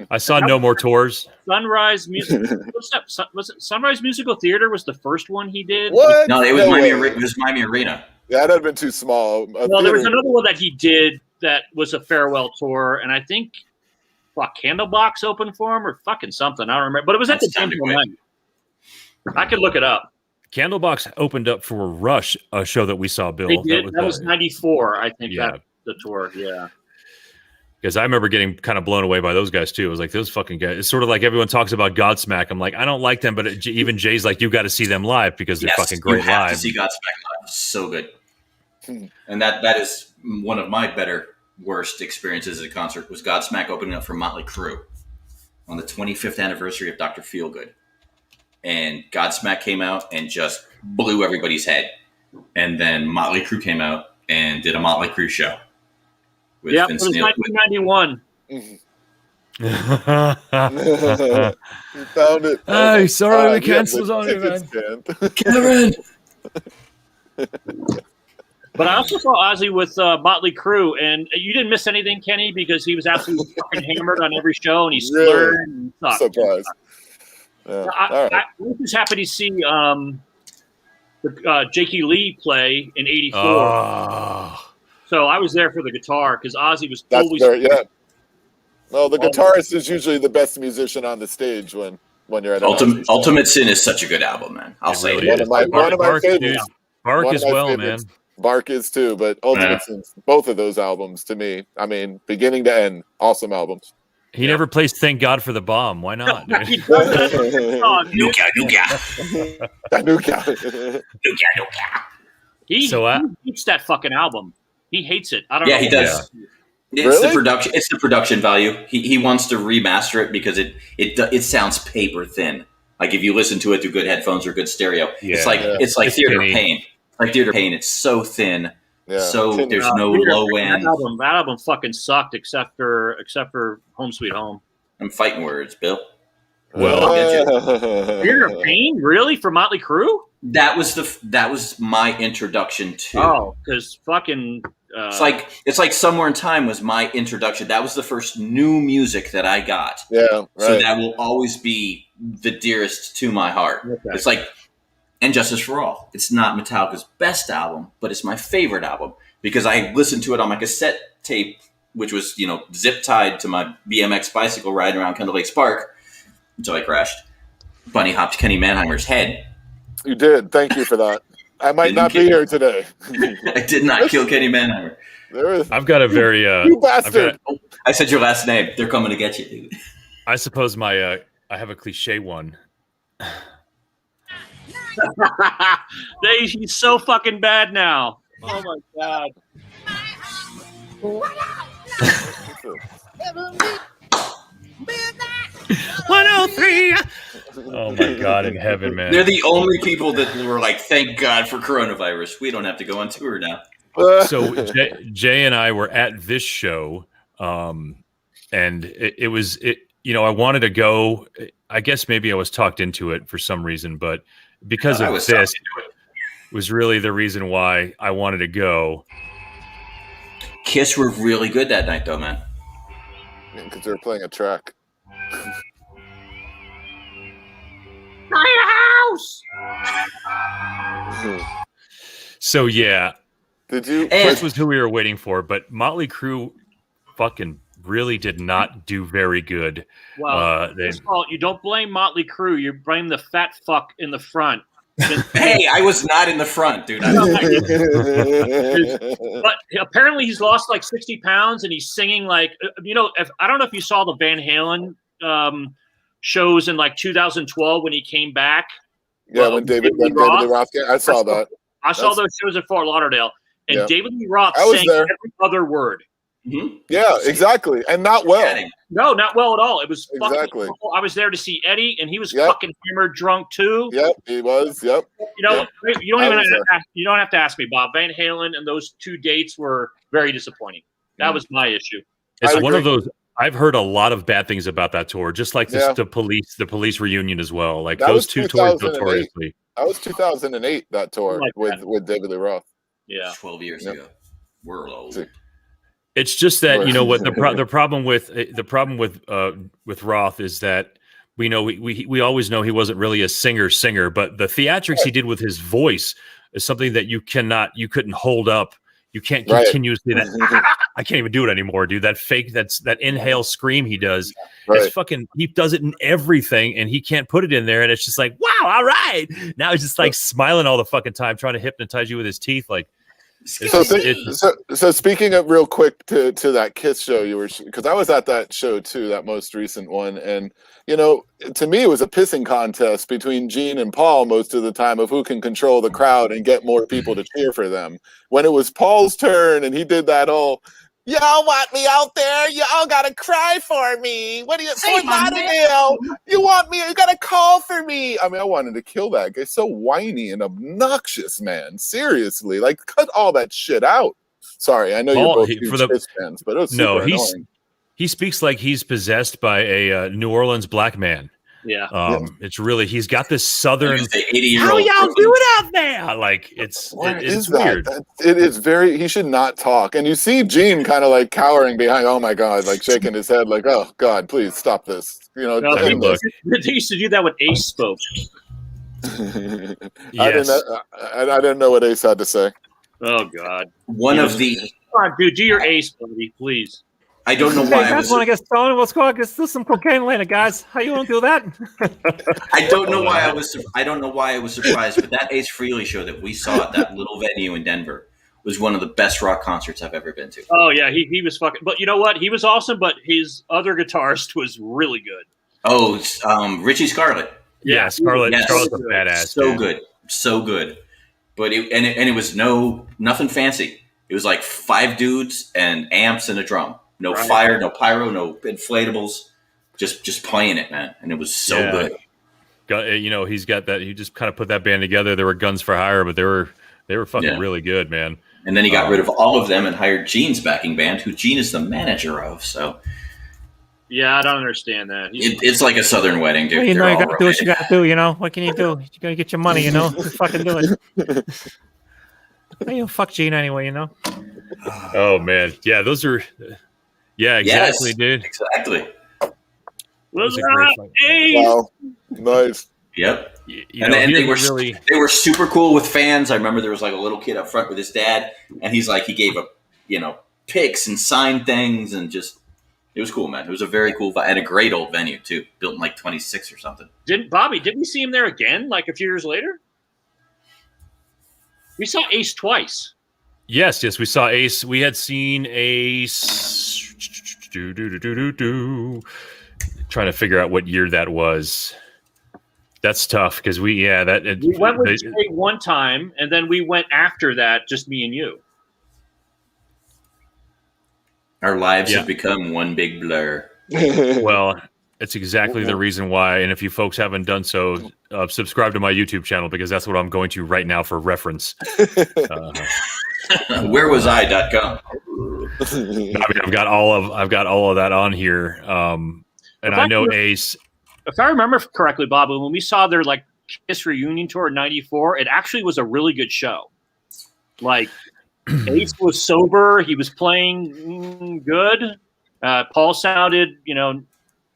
I saw No More Tours. Sunrise Music. What's that? Was it Sunrise Musical Theater was the first one he did? What? No, it was Miami Arena. Yeah, that'd have been too small. Well, there was another one that he did that was a farewell tour, and I think Candlebox opened for him or fucking something. I don't remember. But it was at the Temple night. I could look it up. Candlebox opened up for Rush, a show that we saw, Bill. They did. That was 94, I think, that the tour, yeah. Because I remember getting kind of blown away by those guys, too. It was like, those fucking guys. It's sort of like everyone talks about Godsmack. I'm like, I don't like them, but even Jay's like, you got to see them live because they're fucking great you have live. To see Godsmack live. So good. And that is one of my worst experiences at a concert was Godsmack opening up for Motley Crue on the 25th anniversary of Dr. Feelgood. And Godsmack came out and just blew everybody's head. And then Motley Crue came out and did a Motley Crue show. Yeah, it was 1991. You found it. Hey, sorry the cancel's on you, man. Karen! But I also saw Ozzy with Motley Crue, and you didn't miss anything, Kenny, because he was absolutely fucking hammered on every show, and he slurred and sucked. Surprise. Yeah. I was just happy to see Jakey Lee play in '84. Oh. So I was there for the guitar because Ozzy was always. Well, the guitarist is usually the best musician on the stage when you're at Ultimate Sin is such a good album, man. I'll say it. One of my favorites. Bark as well, man. Bark is too, but Ultimate Sin, both of those albums to me, I mean, beginning to end, awesome albums. He never plays Thank God for the Bomb. Why not? He hates that fucking album. He hates it. I don't know. Yeah, he does. Yeah. It's the production. It's the production value. He wants to remaster it because it sounds paper thin. Like if you listen to it through good headphones or good stereo, it's like Theater of Pain. Like Theater of Pain, it's so thin. Yeah. So there's no low end. That album fucking sucked, except for Home Sweet Home. I'm fighting words, Bill. Well, Theater of Pain, really, for Motley Crue? That was my introduction to. Oh, because fucking. It's like Somewhere in Time was my introduction. That was the first new music that I got. Yeah, right. So that will always be the dearest to my heart. Okay. It's like. And Justice for All. It's not Metallica's best album, but it's my favorite album because I listened to it on my cassette tape, which was, zip tied to my BMX bicycle ride around Kendall Lakes Park until I crashed. Bunny hopped Kenny Manheimer's head. You did. Thank you for that. I might not be here today. I did not kill Kenny Manheimer. I've got a very... you bastard! I said your last name. They're coming to get you, dude. I suppose I have a cliche one. He's so fucking bad now. Oh my god. 103. Oh my god, in heaven, man. They're the only people that were like, thank God for coronavirus. We don't have to go on tour now. So Jay and I were at this show, and it was I wanted to go. I guess maybe I was talked into it for some reason, but because of this was really the reason why I wanted to go. Kiss were really good that night, though, man. Because they were playing a track. My house. So yeah, did you? This was who we were waiting for, but Motley Crue fucking really did not do very good. Well, you don't blame Motley Crue. You blame the fat fuck in the front. Hey, I was not in the front, dude. But apparently he's lost like 60 pounds, and he's singing like, I don't know if you saw the Van Halen shows in like 2012 when he came back. Yeah, when David Lee Roth came, I saw that. I saw those shows at Fort Lauderdale, and David Lee Roth sang there. every other word. Mm-hmm. Yeah, exactly, and not well. No, not well at all. It was exactly. I was there to see Eddie, and he was fucking hammered drunk too. Yep, he was. Yep. You don't have to ask me, Bob. Van Halen and those 2 dates were very disappointing. That was my issue. It's one of those. I've heard a lot of bad things about that tour, just like the police reunion as well. Like those 2 tours notoriously. That was 2008. That tour with David Lee Roth. Yeah, 12 years ago. We're old. It's just that what the problem with Roth is that we always know he wasn't really a singer, but the theatrics he did with his voice is something that you couldn't hold up. You can't continuously I can't even do it anymore, dude. That fake that inhale scream he does. It's fucking, he does it in everything, and he can't put it in there, and it's just like, wow, all right. Now he's just like smiling all the fucking time, trying to hypnotize you with his teeth, like. So speaking of real quick to that Kiss show because I was at that show too, that most recent one, and to me it was a pissing contest between Gene and Paul most of the time of who can control the crowd and get more people to cheer for them. When it was Paul's turn and he did that all, y'all want me out there? Y'all gotta cry for me. What do you say, Badenell? You want me? You gotta call for me. I mean, I wanted to kill that guy. So whiny and obnoxious, man. Seriously, like cut all that shit out. Sorry, I know you're both huge Kiss fans, but it was super annoying. He speaks like he's possessed by a New Orleans black man. Yeah. It's really, he's got this southern, how y'all do it out there? Like it's weird. It is very, he should not talk. And you see Gene kind of like cowering behind, oh my God, like shaking his head like, oh God, please stop this. Look. They used to do that when Ace spoke. Yes. I didn't know what Ace had to say. Oh God. Come on, dude, do your Ace, buddy, please. I don't know why. You guys want to get stoned? Let's go. Let's do some cocaine later, guys. How you want to do that? I don't know why I was surprised, but that Ace Frehley show that we saw at that little venue in Denver was one of the best rock concerts I've ever been to. Oh yeah, he was fucking. But you know what? He was awesome. But his other guitarist was really good. Oh, Richie Scarlett. Yeah, Scarlett's a badass. So good. But it was nothing fancy. It was like 5 dudes and amps and a drum. No fire, no pyro, no inflatables. Just playing it, man. And it was so good. He's got that. He just kind of put that band together. There were Guns for Hire, but they were fucking really good, man. And then he got rid of all of them and hired Gene's backing band, who Gene is the manager of. So, yeah, I don't understand that. It's like a Southern wedding, dude. Well, you got to do what you got to do. What can you do? You got to get your money. Just fucking do it. Fuck Gene anyway. Oh man, yeah, those are. Yeah, exactly, dude. Exactly. Wow, nice. Yep. And they were super cool with fans. I remember there was like a little kid up front with his dad, and he gave up, pics and signed things, and just it was cool, man. It was a very cool and a great old venue too, built in like 26 or something. Didn't we see him there again like a few years later? We saw Ace twice. Yes, we saw Ace. We had seen Ace. Trying to figure out what year that was. That's tough because we went with Jay one time, and then we went after that, just me and you. Our lives have become one big blur. Well, it's exactly the reason why. And if you folks haven't done so, subscribe to my YouTube channel because that's what I'm going to right now for reference. Wherewasi.com. I mean, I've got all of that on here. And I know Ace. If I remember correctly, Bob, when we saw their like Kiss reunion tour in '94, it actually was a really good show. Like Ace was sober, he was playing good. Paul sounded,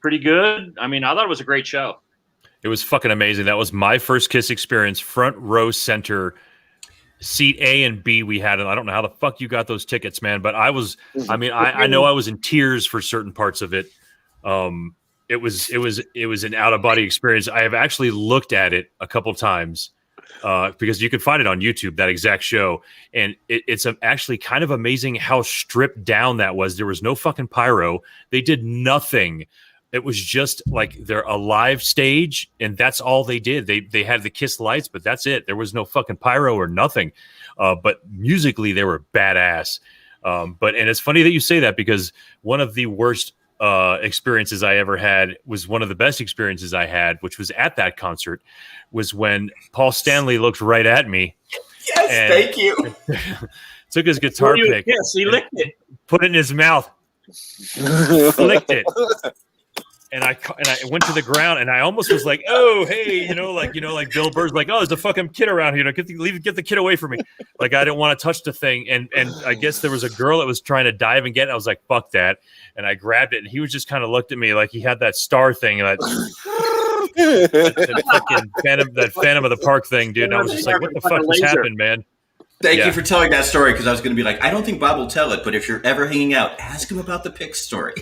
pretty good. I mean, I thought it was a great show. It was fucking amazing. That was my first Kiss experience, front row center. seat A and B we had, and I don't know how the fuck you got those tickets, man. But I know I was in tears for certain parts of it. It was an out of body experience. I have actually looked at it a couple times because you can find it on YouTube, that exact show, and it's actually kind of amazing how stripped down that was. There was no fucking pyro. They did nothing. It was just like they're a live stage, and that's all they did. They had the Kiss lights, but that's it. There was no fucking pyro or nothing. But musically, they were badass. And it's funny that you say that, because one of the worst experiences I ever had was one of the best experiences I had, which was at that concert, was when Paul Stanley looked right at me. Yes, thank you. Took his guitar pick. Yes, he licked it. Put it in his mouth. Flicked it. And I went to the ground, and I almost was like, "Oh, hey, like Bill Burr's like, oh, there's a fucking kid around here. Get the kid away from me." Like, I didn't want to touch the thing, and I guess there was a girl that was trying to dive and get it. I was like, "Fuck that!" And I grabbed it, and he was just kind of looked at me like he had that star thing, that fucking Phantom of the Park thing, dude. And I was just like, "What the fuck just happened, man?" Thank you for telling that story, because I was going to be like, I don't think Bob will tell it, but if you're ever hanging out, ask him about the pick story.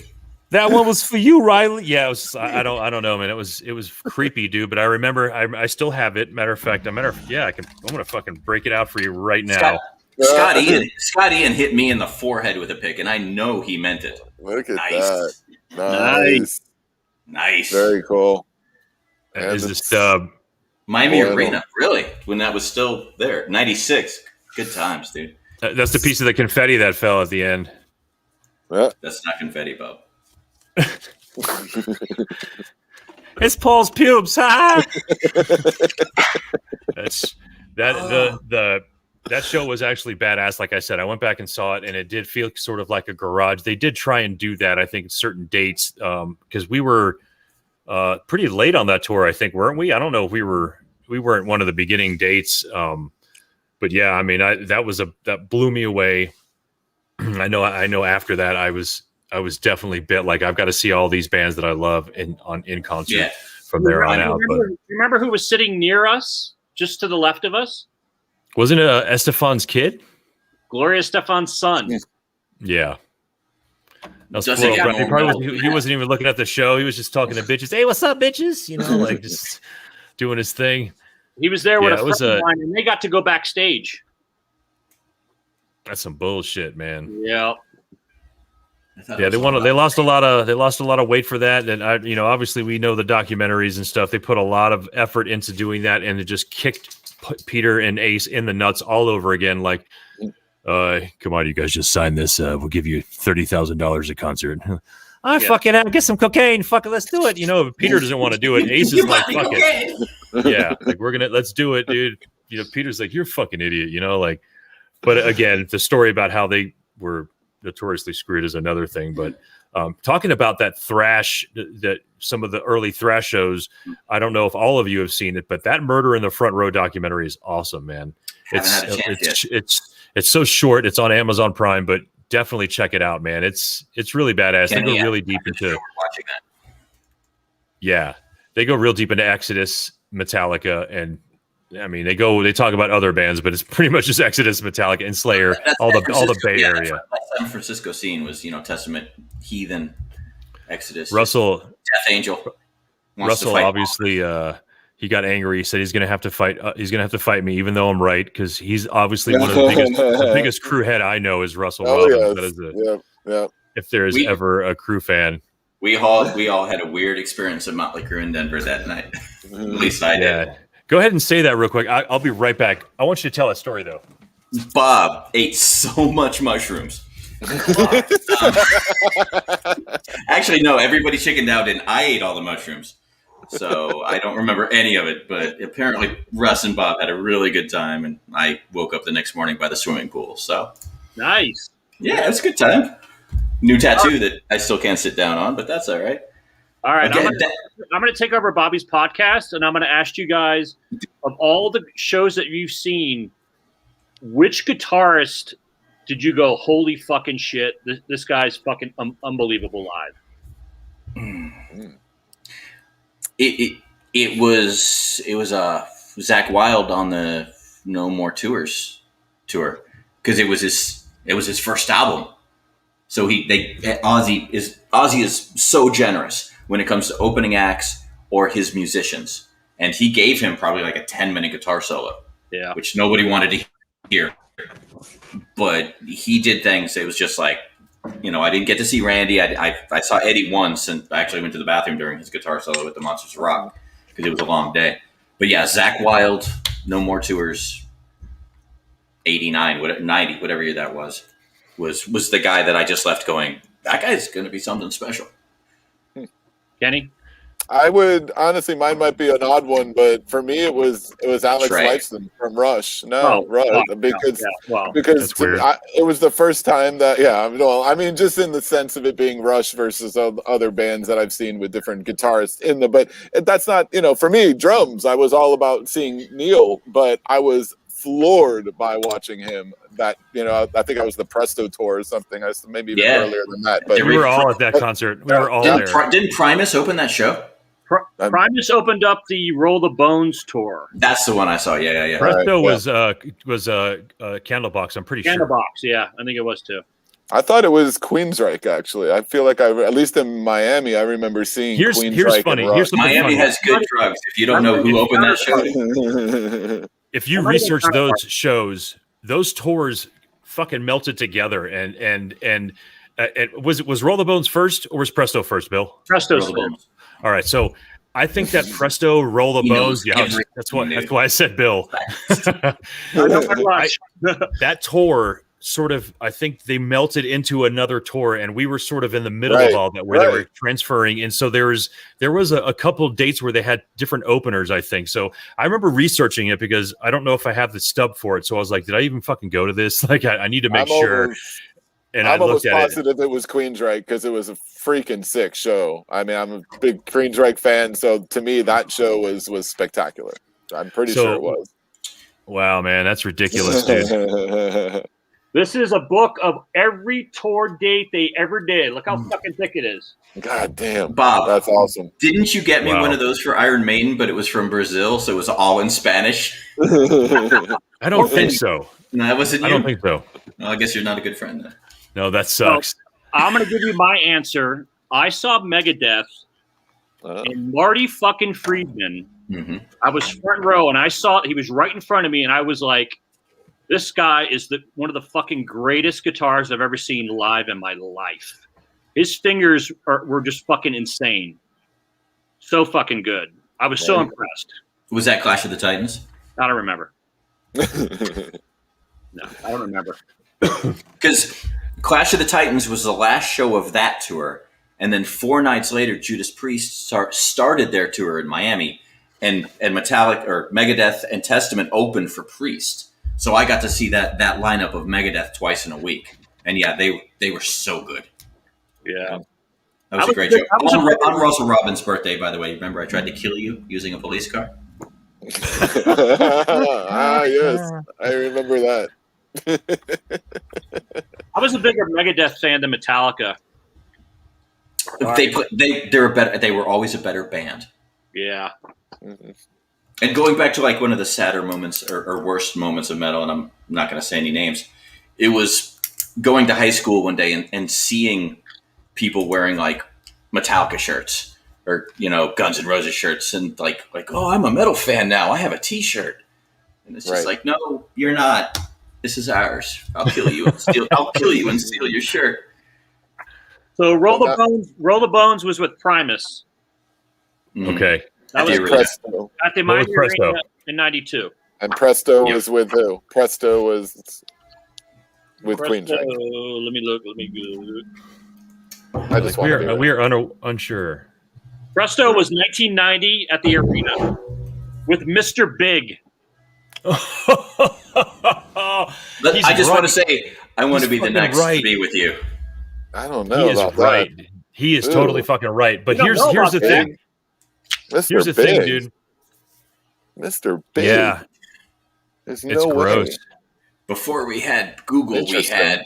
That one was for you, Reilly. Yeah, it was. I don't know, man. It was creepy, dude. But I remember, I still have it. Matter of fact, I'm gonna fucking break it out for you right now. Scott Ian hit me in the forehead with a pick, and I know he meant it. Look at that. Nice. Very cool. Is this stub? Miami Arena, really? When that was still there, 96. Good times, dude. That's the piece of the confetti that fell at the end. Yeah. That's not confetti, Bob. It's Paul's pubes. That show was actually badass. Like I said, I went back and saw it, and it did feel sort of like a garage. They did try and do that, I think, certain dates, because we were pretty late on that tour, I think, weren't we? I don't know if we weren't one of the beginning dates, but yeah, I mean, that blew me away. I know after that I was definitely bit like, I've got to see all these bands that I love in concert from there on out. But remember who was sitting near us, just to the left of us? Wasn't it Estefan's kid? Gloria Estefan's son. Yeah. He wasn't even looking at the show. He was just talking to bitches. Hey, what's up, bitches? Like just doing his thing. He was there with a friend of mine, and they got to go backstage. That's some bullshit, man. Yeah. Yeah, they lost a lot of weight for that, and obviously we know the documentaries and stuff. They put a lot of effort into doing that, and it just kicked Peter and Ace in the nuts all over again. Like, come on, you guys, just sign this. We'll give you $30,000 a concert. Fucking get some cocaine. Fuck it, let's do it. If Peter doesn't want to do it, Ace is like, fuck it. Yeah, like let's do it, dude. Peter's like, you're a fucking idiot. But again, the story about how they were notoriously screwed is another thing. But talking about that thrash, that some of the early thrash shows, I don't know if all of you have seen it, but that Murder in the Front Row documentary is awesome, man. It's so short. It's on Amazon Prime, but definitely check it out, man. It's really badass. They go really deep into watching that. Yeah, they go real deep into Exodus, Metallica, and I mean they talk about other bands, but it's pretty much just Exodus, Metallica, and Slayer, all the Bay Area. That San Francisco scene was, Testament, Heathen, Exodus, Russell, Death Angel. Russell obviously he got angry. He said he's going to have to fight. He's going to have to fight me, even though I'm right, because he's obviously one of the biggest crew head I know is Russell. Yeah. If there's ever a crew fan, we all had a weird experience at Motley Crue in Denver that night. At least I did. Go ahead and say that real quick. I'll be right back. I want you to tell that story though. Bob ate so much mushrooms. Actually, no. Everybody chickened out, and I ate all the mushrooms. So I don't remember any of it, but apparently Russ and Bob had a really good time, and I woke up the next morning by the swimming pool. So nice. Yeah, it was a good time. New tattoo that I still can't sit down on, but that's all right. All right, I'm going to take over Bobby's podcast, and I'm going to ask you guys, of all the shows that you've seen, which guitarist did you go, holy fucking shit, this guy's fucking unbelievable live? It was Zach Wilde on the No More Tours tour because it was his first album. So Ozzy is so generous when it comes to opening acts or his musicians, and he gave him probably like a 10-minute guitar solo, which nobody wanted to hear, but he did things. It was just like, I didn't get to see Randy. I saw Eddie once, and I actually went to the bathroom during his guitar solo with the Monsters of Rock because it was a long day. But yeah, Zakk Wylde, no more tours. 89, 90, whatever year that was the guy that I just left going, that guy's going to be something special. Kenny? I would honestly, mine might be an odd one, but for me, it was Alex Lifeson from Rush. Rush, because it was the first time that just in the sense of it being Rush versus other bands that I've seen with different guitarists but that's not for me drums. I was all about seeing Neil, but I was floored by watching him. That I think I was the Presto tour or something. I was maybe even earlier than that. But we were all at that concert. We were all there. Didn't Primus open that show? Primus opened up the Roll the Bones tour. That's the one I saw. Yeah. Presto was Candlebox. I'm pretty sure. Candlebox, yeah, I think it was too. I thought it was Queensryche, actually. I feel like at least in Miami, I remember seeing Queensryche. Here's funny. Miami has good drugs. If you don't know who opened that show. If you research those shows, those tours fucking melted together. And was Roll the Bones first or was Presto first, Bill? Presto's first. All right, so I think that Presto, Roll the Bones. Yeah, that's why I said Bill. That tour sort of, I think they melted into another tour, and we were sort of in the middle of all that, where they were transferring. And so there was a couple of dates where they had different openers, I think. So I remember researching it because I don't know if I have the stub for it. So I was like, did I even fucking go to this? Like, I need to make sure. And I'm almost positive it was Queensryche because it was a freaking sick show. I mean, I'm a big Queensryche fan, so to me, that show was spectacular. I'm pretty sure it was. Wow, man, that's ridiculous, dude. This is a book of every tour date they ever did. Look how fucking thick it is. God damn, Bob, that's awesome. Didn't you get me one of those for Iron Maiden, but it was from Brazil, so it was all in Spanish? I don't think so. No, that wasn't you? I don't think so. Well, I guess you're not a good friend then. No, that sucks. So, I'm going to give you my answer. I saw Megadeth and Marty fucking Friedman. Mm-hmm. I was front row, and I saw he was right in front of me, and I was like, this guy is one of the fucking greatest guitarists I've ever seen live in my life. His fingers were just fucking insane. So fucking good. I was so impressed. Was that Clash of the Titans? I don't remember. No, I don't remember. Because Clash of the Titans was the last show of that tour, and then 4 nights later, Judas Priest started their tour in Miami, and Metallica or Megadeth and Testament opened for Priest. So I got to see that lineup of Megadeth twice in a week, and yeah, they were so good. Yeah, that was a great show. On Russell Robbins' birthday, by the way. Remember, I tried to kill you using a police car. Yes, I remember that. I was a bigger Megadeth fan than Metallica. They were always a better band. Yeah. Mm-hmm. And going back to like one of the sadder moments or worst moments of metal, and I'm not going to say any names, it was going to high school one day and seeing people wearing like Metallica shirts or Guns N' Roses shirts, and like oh, I'm a metal fan now. I have a T-shirt, and it's just like, no, you're not. This is ours. I'll kill you and steal. I'll kill you and steal your shirt. So Roll the Bones was with Primus. Okay. That was Presto. At the Miami Arena in '92. And Presto was with who? Presto was with Queensryche. Let me look. I just we are unsure. Presto was 1990 at the arena with Mr. Big. I just want to say, I want to be the next to be with you. I don't know. He is right. That. He is totally fucking right. But here's the thing. Here's the thing, dude. Mr. Big. Yeah. There's it's no gross. way. Before we had Google, we had.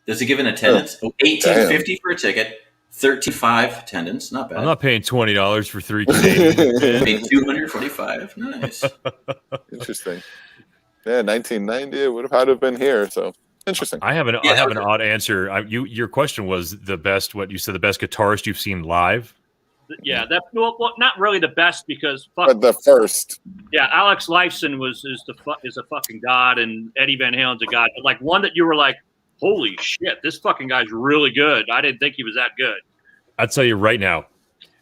Does it give an attendance? $18.50 for a ticket. $13.5 attendance. Not bad. I'm not paying $20 for 3 Canadian. Paid $245. Nice. Interesting. Yeah, 1990 it would have had to have been here. So interesting. I have an odd answer. Your question was the best. What you said, the best guitarist you've seen live. Yeah, that well, not really the best because But the first. Yeah, Alex Lifeson is a fucking god, and Eddie Van Halen's a god. But like one that you were like, holy shit, this fucking guy's really good. I didn't think he was that good. I'll tell you right now.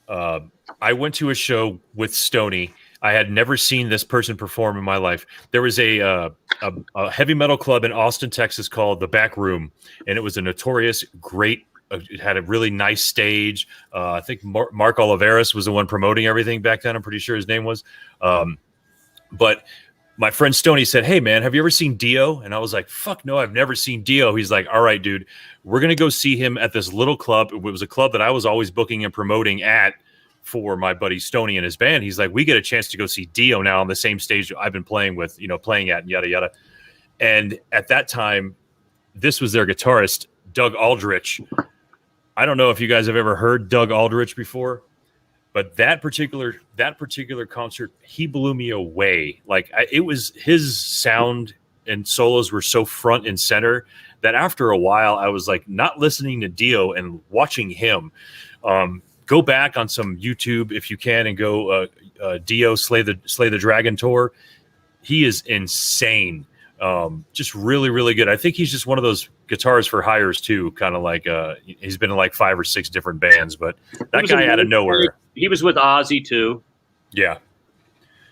I went to a show with Stoney. I had never seen this person perform in my life. There was a heavy metal club in Austin, Texas called The Back Room, and it was a notorious, great. It had a really nice stage. I think Mark Oliveras was the one promoting everything back then. I'm pretty sure his name was. But my friend Stoney said, "Hey, man, have you ever seen Dio?" And I was like, "Fuck no, I've never seen Dio." He's like, "All right, dude, we're going to go see him at this little club." It was a club that I was always booking and promoting at for my buddy Stoney and his band. He's like, "We get a chance to go see Dio now on the same stage I've been playing at and yada, yada." And at that time, this was their guitarist, Doug Aldrich. I don't know if you guys have ever heard Doug Aldrich before, but that particular concert, he blew me away. Like it was his sound and solos were so front and center that after a while I was like not listening to Dio and watching him. Go back on some YouTube if you can and go Dio Slay the Dragon tour. He is insane. Just really, really good. I think he's just one of those guitars for hires too, kind of like he's been in like 5 or 6 different bands, but that guy out of nowhere. He was with Ozzy too. Yeah.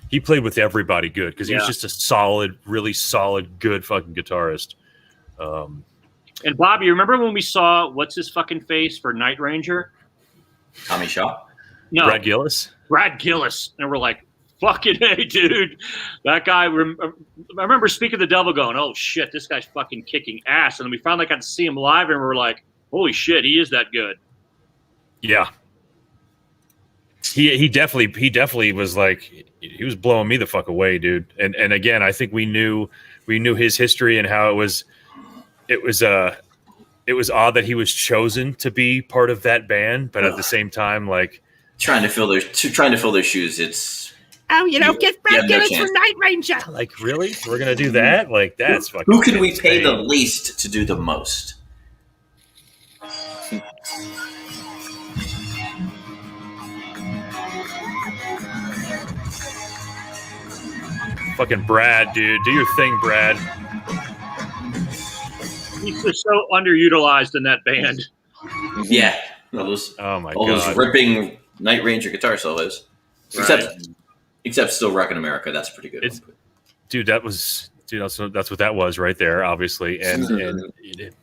He played with everybody good because he was just a solid, really solid, good fucking guitarist. And Bob, you remember when we saw what's his fucking face for Night Ranger? Tommy Shaw? No. Brad Gillis? Brad Gillis. And we're like, fucking hey, dude. That guy, I remember Speak of the Devil going, oh, shit, this guy's fucking kicking ass. And then we finally got to see him live, and we're like, holy shit, he is that good. Yeah. He definitely was like, he was blowing me the fuck away, dude. And again, I think we knew his history and how it was odd that he was chosen to be part of that band, but at the same time, like trying to fill their shoes, it's get Brad Gillis for Night Ranger. Like, really? We're gonna do that? Like, that's fucking. Who could we pay the least to do the most? Fucking Brad, dude. Do your thing, Brad. He's just so underutilized in that band. Yeah. All those ripping Night Ranger guitar solos. Right. Except Still Rockin' America. That's pretty good. So that's what that was right there, obviously. And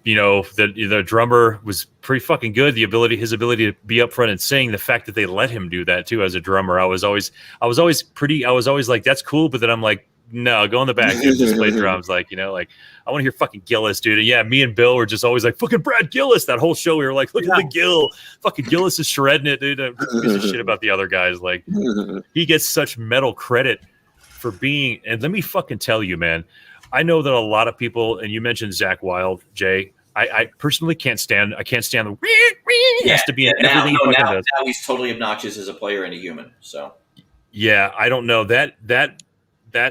the drummer was pretty fucking good. His ability to be up front and sing, the fact that they let him do that too as a drummer. I was always like, that's cool. But then I'm like, no, go in the back and just play drums. Like, I want to hear fucking Gillis, dude. And yeah, me and Bill were just always like, fucking Brad Gillis. That whole show, we were like, look at the Gill. Fucking Gillis is shredding it, dude. I'm piece of shit about the other guys. Like, he gets such metal credit for being, and let me fucking tell you, man, I know that a lot of people, and you mentioned Zakk Wylde, Jay. I personally can't stand the has to be in everything. Now he's totally obnoxious as a player and a human. So yeah, I don't know that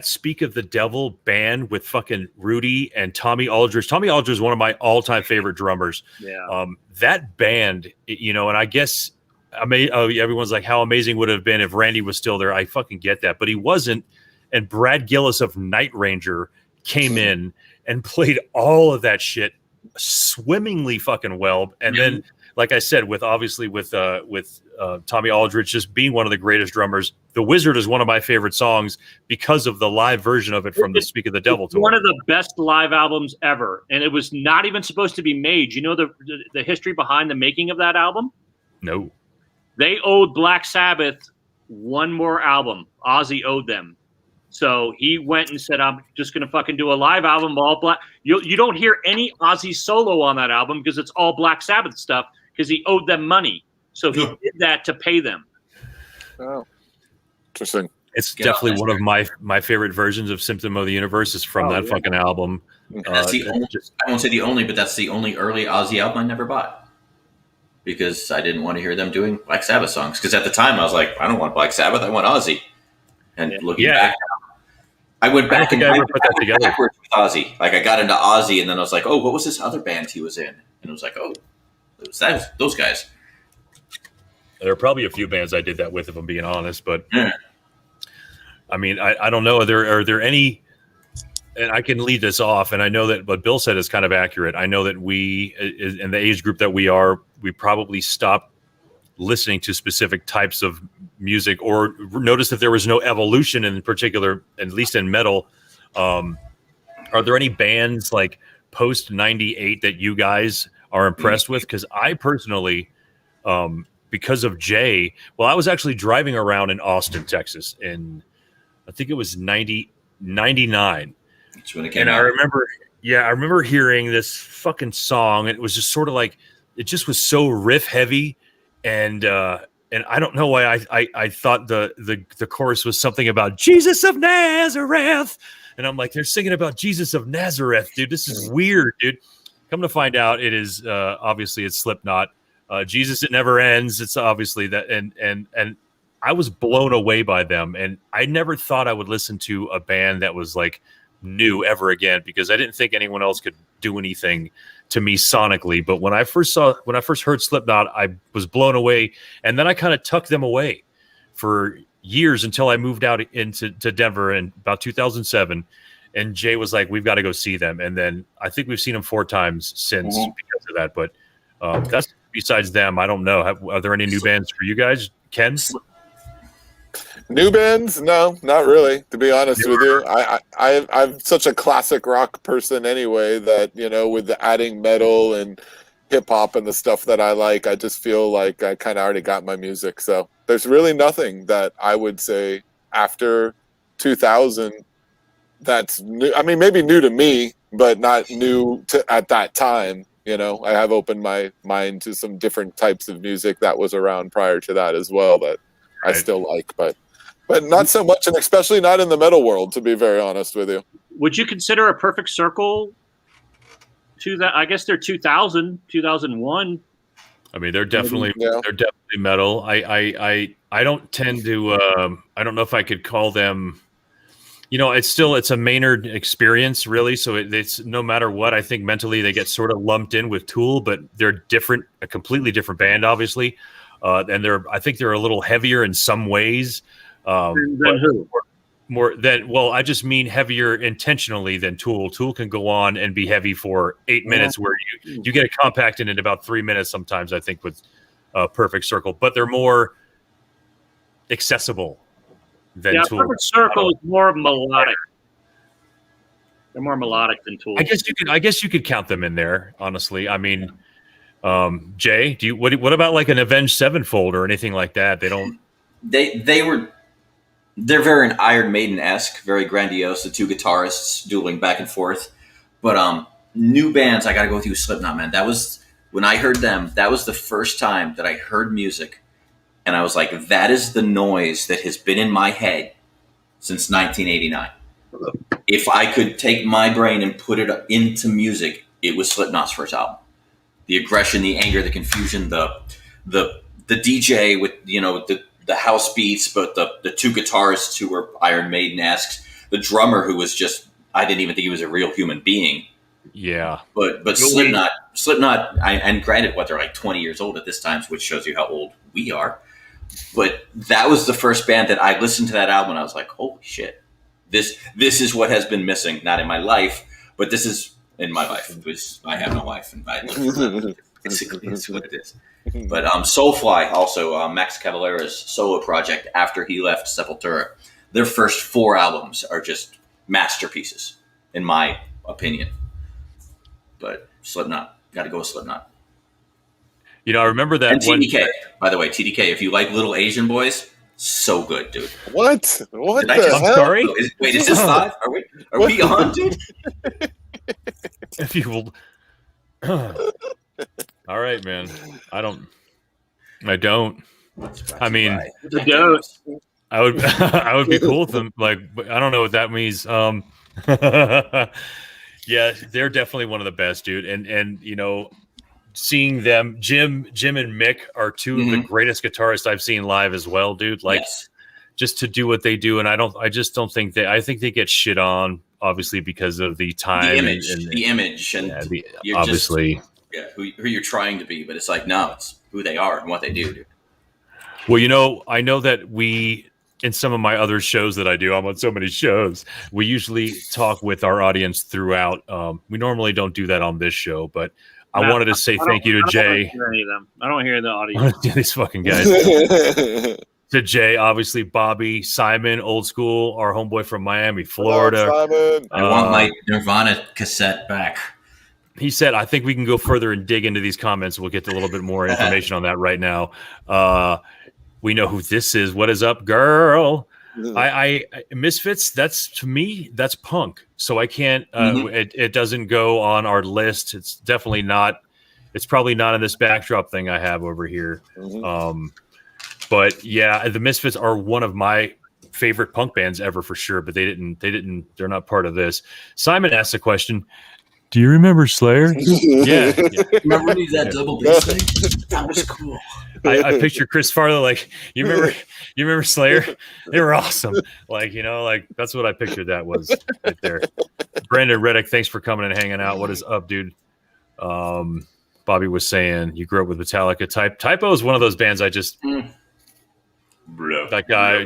Speak of the Devil band with fucking Rudy and Tommy Aldridge. Tommy Aldridge is one of my all-time favorite drummers. Yeah. That band, and I guess everyone's like, how amazing would it have been if Randy was still there? I fucking get that, but he wasn't. And Brad Gillis of Night Ranger came in and played all of that shit swimmingly fucking well. And then, like I said, with Tommy Aldrich just being one of the greatest drummers, The Wizard is one of my favorite songs because of the live version of it from the Speak of the Devil tour. One of the best live albums ever, and it was not even supposed to be made. You know the history behind the making of that album? No. They owed Black Sabbath one more album. Ozzy owed them. So he went and said, I'm just going to fucking do a live album all black. You don't hear any Ozzy solo on that album because it's all Black Sabbath stuff because he owed them money. So he did that to pay them. Oh, interesting. It's definitely one of my favorite versions of Symptom of the Universe is from that fucking album. That's the only, I won't say the only, but that's the only early Ozzy album I never bought because I didn't want to hear them doing Black Sabbath songs. Because at the time I was like, I don't want Black Sabbath, I want Ozzy. And looking back, I went back I and ever put that together. backwards with Ozzy. Like I got into Ozzy, and then I was like, oh, what was this other band he was in? And it was like, oh, it was those guys. There are probably a few bands I did that with, if I'm being honest. But Yeah. I mean, I don't know. Are there any? And I can lead this off, and I know that what Bill said is kind of accurate. I know that we, in the age group that we are, we probably stopped listening to specific types of music, or noticed that there was no evolution in particular, at least in metal. Are there any bands like post '98 that you guys are impressed with? Because I personally, because of Jay, well, I was actually driving around in Austin, Texas, in I think it was 99. That's when it came And out. I remember hearing this fucking song. It was just sort of like, it just was so riff heavy. And I don't know why I thought the chorus was something about Jesus of Nazareth. And I'm like, they're singing about Jesus of Nazareth, dude. This is weird, dude. Come to find out, it is obviously it's Slipknot. Jesus, it never ends. It's obviously that. And I was blown away by them. And I never thought I would listen to a band that was like new ever again, because I didn't think anyone else could do anything to me sonically. But when I first heard Slipknot, I was blown away, and then I kind of tucked them away for years until I moved out into Denver in about 2007. And Jay was like, "We've got to go see them." And then I think we've seen them 4 times since because of that. But that's besides them. I don't know. Are there any new bands for you guys, Ken? New bands? No, not really. To be honest with you, I'm such a classic rock person anyway that, you know, with the adding metal and hip hop and the stuff that I like, I just feel like I kind of already got my music. So there's really nothing that I would say after 2000 that's new. I mean, maybe new to me, but not new to at that time. You know, I have opened my mind to some different types of music that was around prior to that as well that I still like, but not so much, and especially not in the metal world, to be very honest with you. Would you consider a Perfect Circle to that? I guess they're 2000, 2001. I mean, they're definitely metal. I don't tend to. I don't know if I could call them. You know, it's a Maynard experience, really. So it's no matter what. I think mentally they get sort of lumped in with Tool, but they're different, a completely different band, obviously. And I think they're a little heavier in some ways. Than who? More than, well, I just mean heavier intentionally than Tool. Tool can go on and be heavy for 8 minutes, where you get it compacted in about 3 minutes sometimes, I think, with Perfect Circle. But they're more accessible than Tool. Perfect Circle is more melodic. They're more melodic than Tool. I guess you could count them in there, honestly. I mean, Jay, what about like an Avenged Sevenfold or anything like that? They don't. They're very Iron Maiden-esque, very grandiose. The 2 guitarists dueling back and forth. But new bands, I got to go with you, Slipknot, man. That was when I heard them. That was the first time that I heard music, and I was like, "That is the noise that has been in my head since 1989." If I could take my brain and put it into music, it was Slipknot's first album. The aggression, the anger, the confusion, the DJ with, you know, the house beats, but the 2 guitarists who were Iron Maiden-esque, the drummer who was just, I didn't even think he was a real human being. Yeah. But Slipknot, and granted, they're like 20 years old at this time, which shows you how old we are. But that was the first band that I listened to that album and I was like, holy shit. This is what has been missing, not in my life, but this is in my life, because I have no life and I live for that. Basically, it's what it is. But Soulfly, also Max Cavalera's solo project after he left Sepultura, their first 4 albums are just masterpieces, in my opinion. But Slipknot, got to go with Slipknot. You know, I remember that. And TDK, by the way, TDK, if you like little Asian boys, so good, dude. What? What the hell? I'm sorry? Wait, is this live? Are we on, dude? If you will. All right, man. I don't. I mean, I would be cool with them. Like, I don't know what that means. Yeah, they're definitely one of the best, dude. And you know, seeing them, Jim and Mick are 2 of the greatest guitarists I've seen live as well, dude. Like, just to do what they do. And I just don't think I think they get shit on, obviously, because of the time, the image, and you're obviously, who you're trying to be. But it's like, no, it's who they are and what they do. Dude. Well, I know that in some of my other shows that I do, I'm on so many shows, we usually talk with our audience throughout. We normally don't do that on this show, but I wanted to say thank you to Jay. I don't hear the audience. These fucking guys. To Jay, obviously, Bobby, Simon, old school, our homeboy from Miami, Florida. Simon. I want my Nirvana cassette back. He said, I think we can go further and dig into these comments. We'll get a little bit more information on that right now. We know who this is. What is up, girl? I Misfits, to me, that's punk. So I can't, it doesn't go on our list. It's definitely not, it's probably not in this backdrop thing I have over here. But yeah, the Misfits are one of my favorite punk bands ever for sure, but they're not part of this. Simon asked a question. Do you remember Slayer? Yeah. Remember that double bass thing? That was cool. I picture Chris Farley like, you remember Slayer? They were awesome. Like, that's what I pictured that was right there. Brandon Reddick, thanks for coming and hanging out. What is up, dude? Bobby was saying you grew up with Metallica. Typo is one of those bands I just that guy,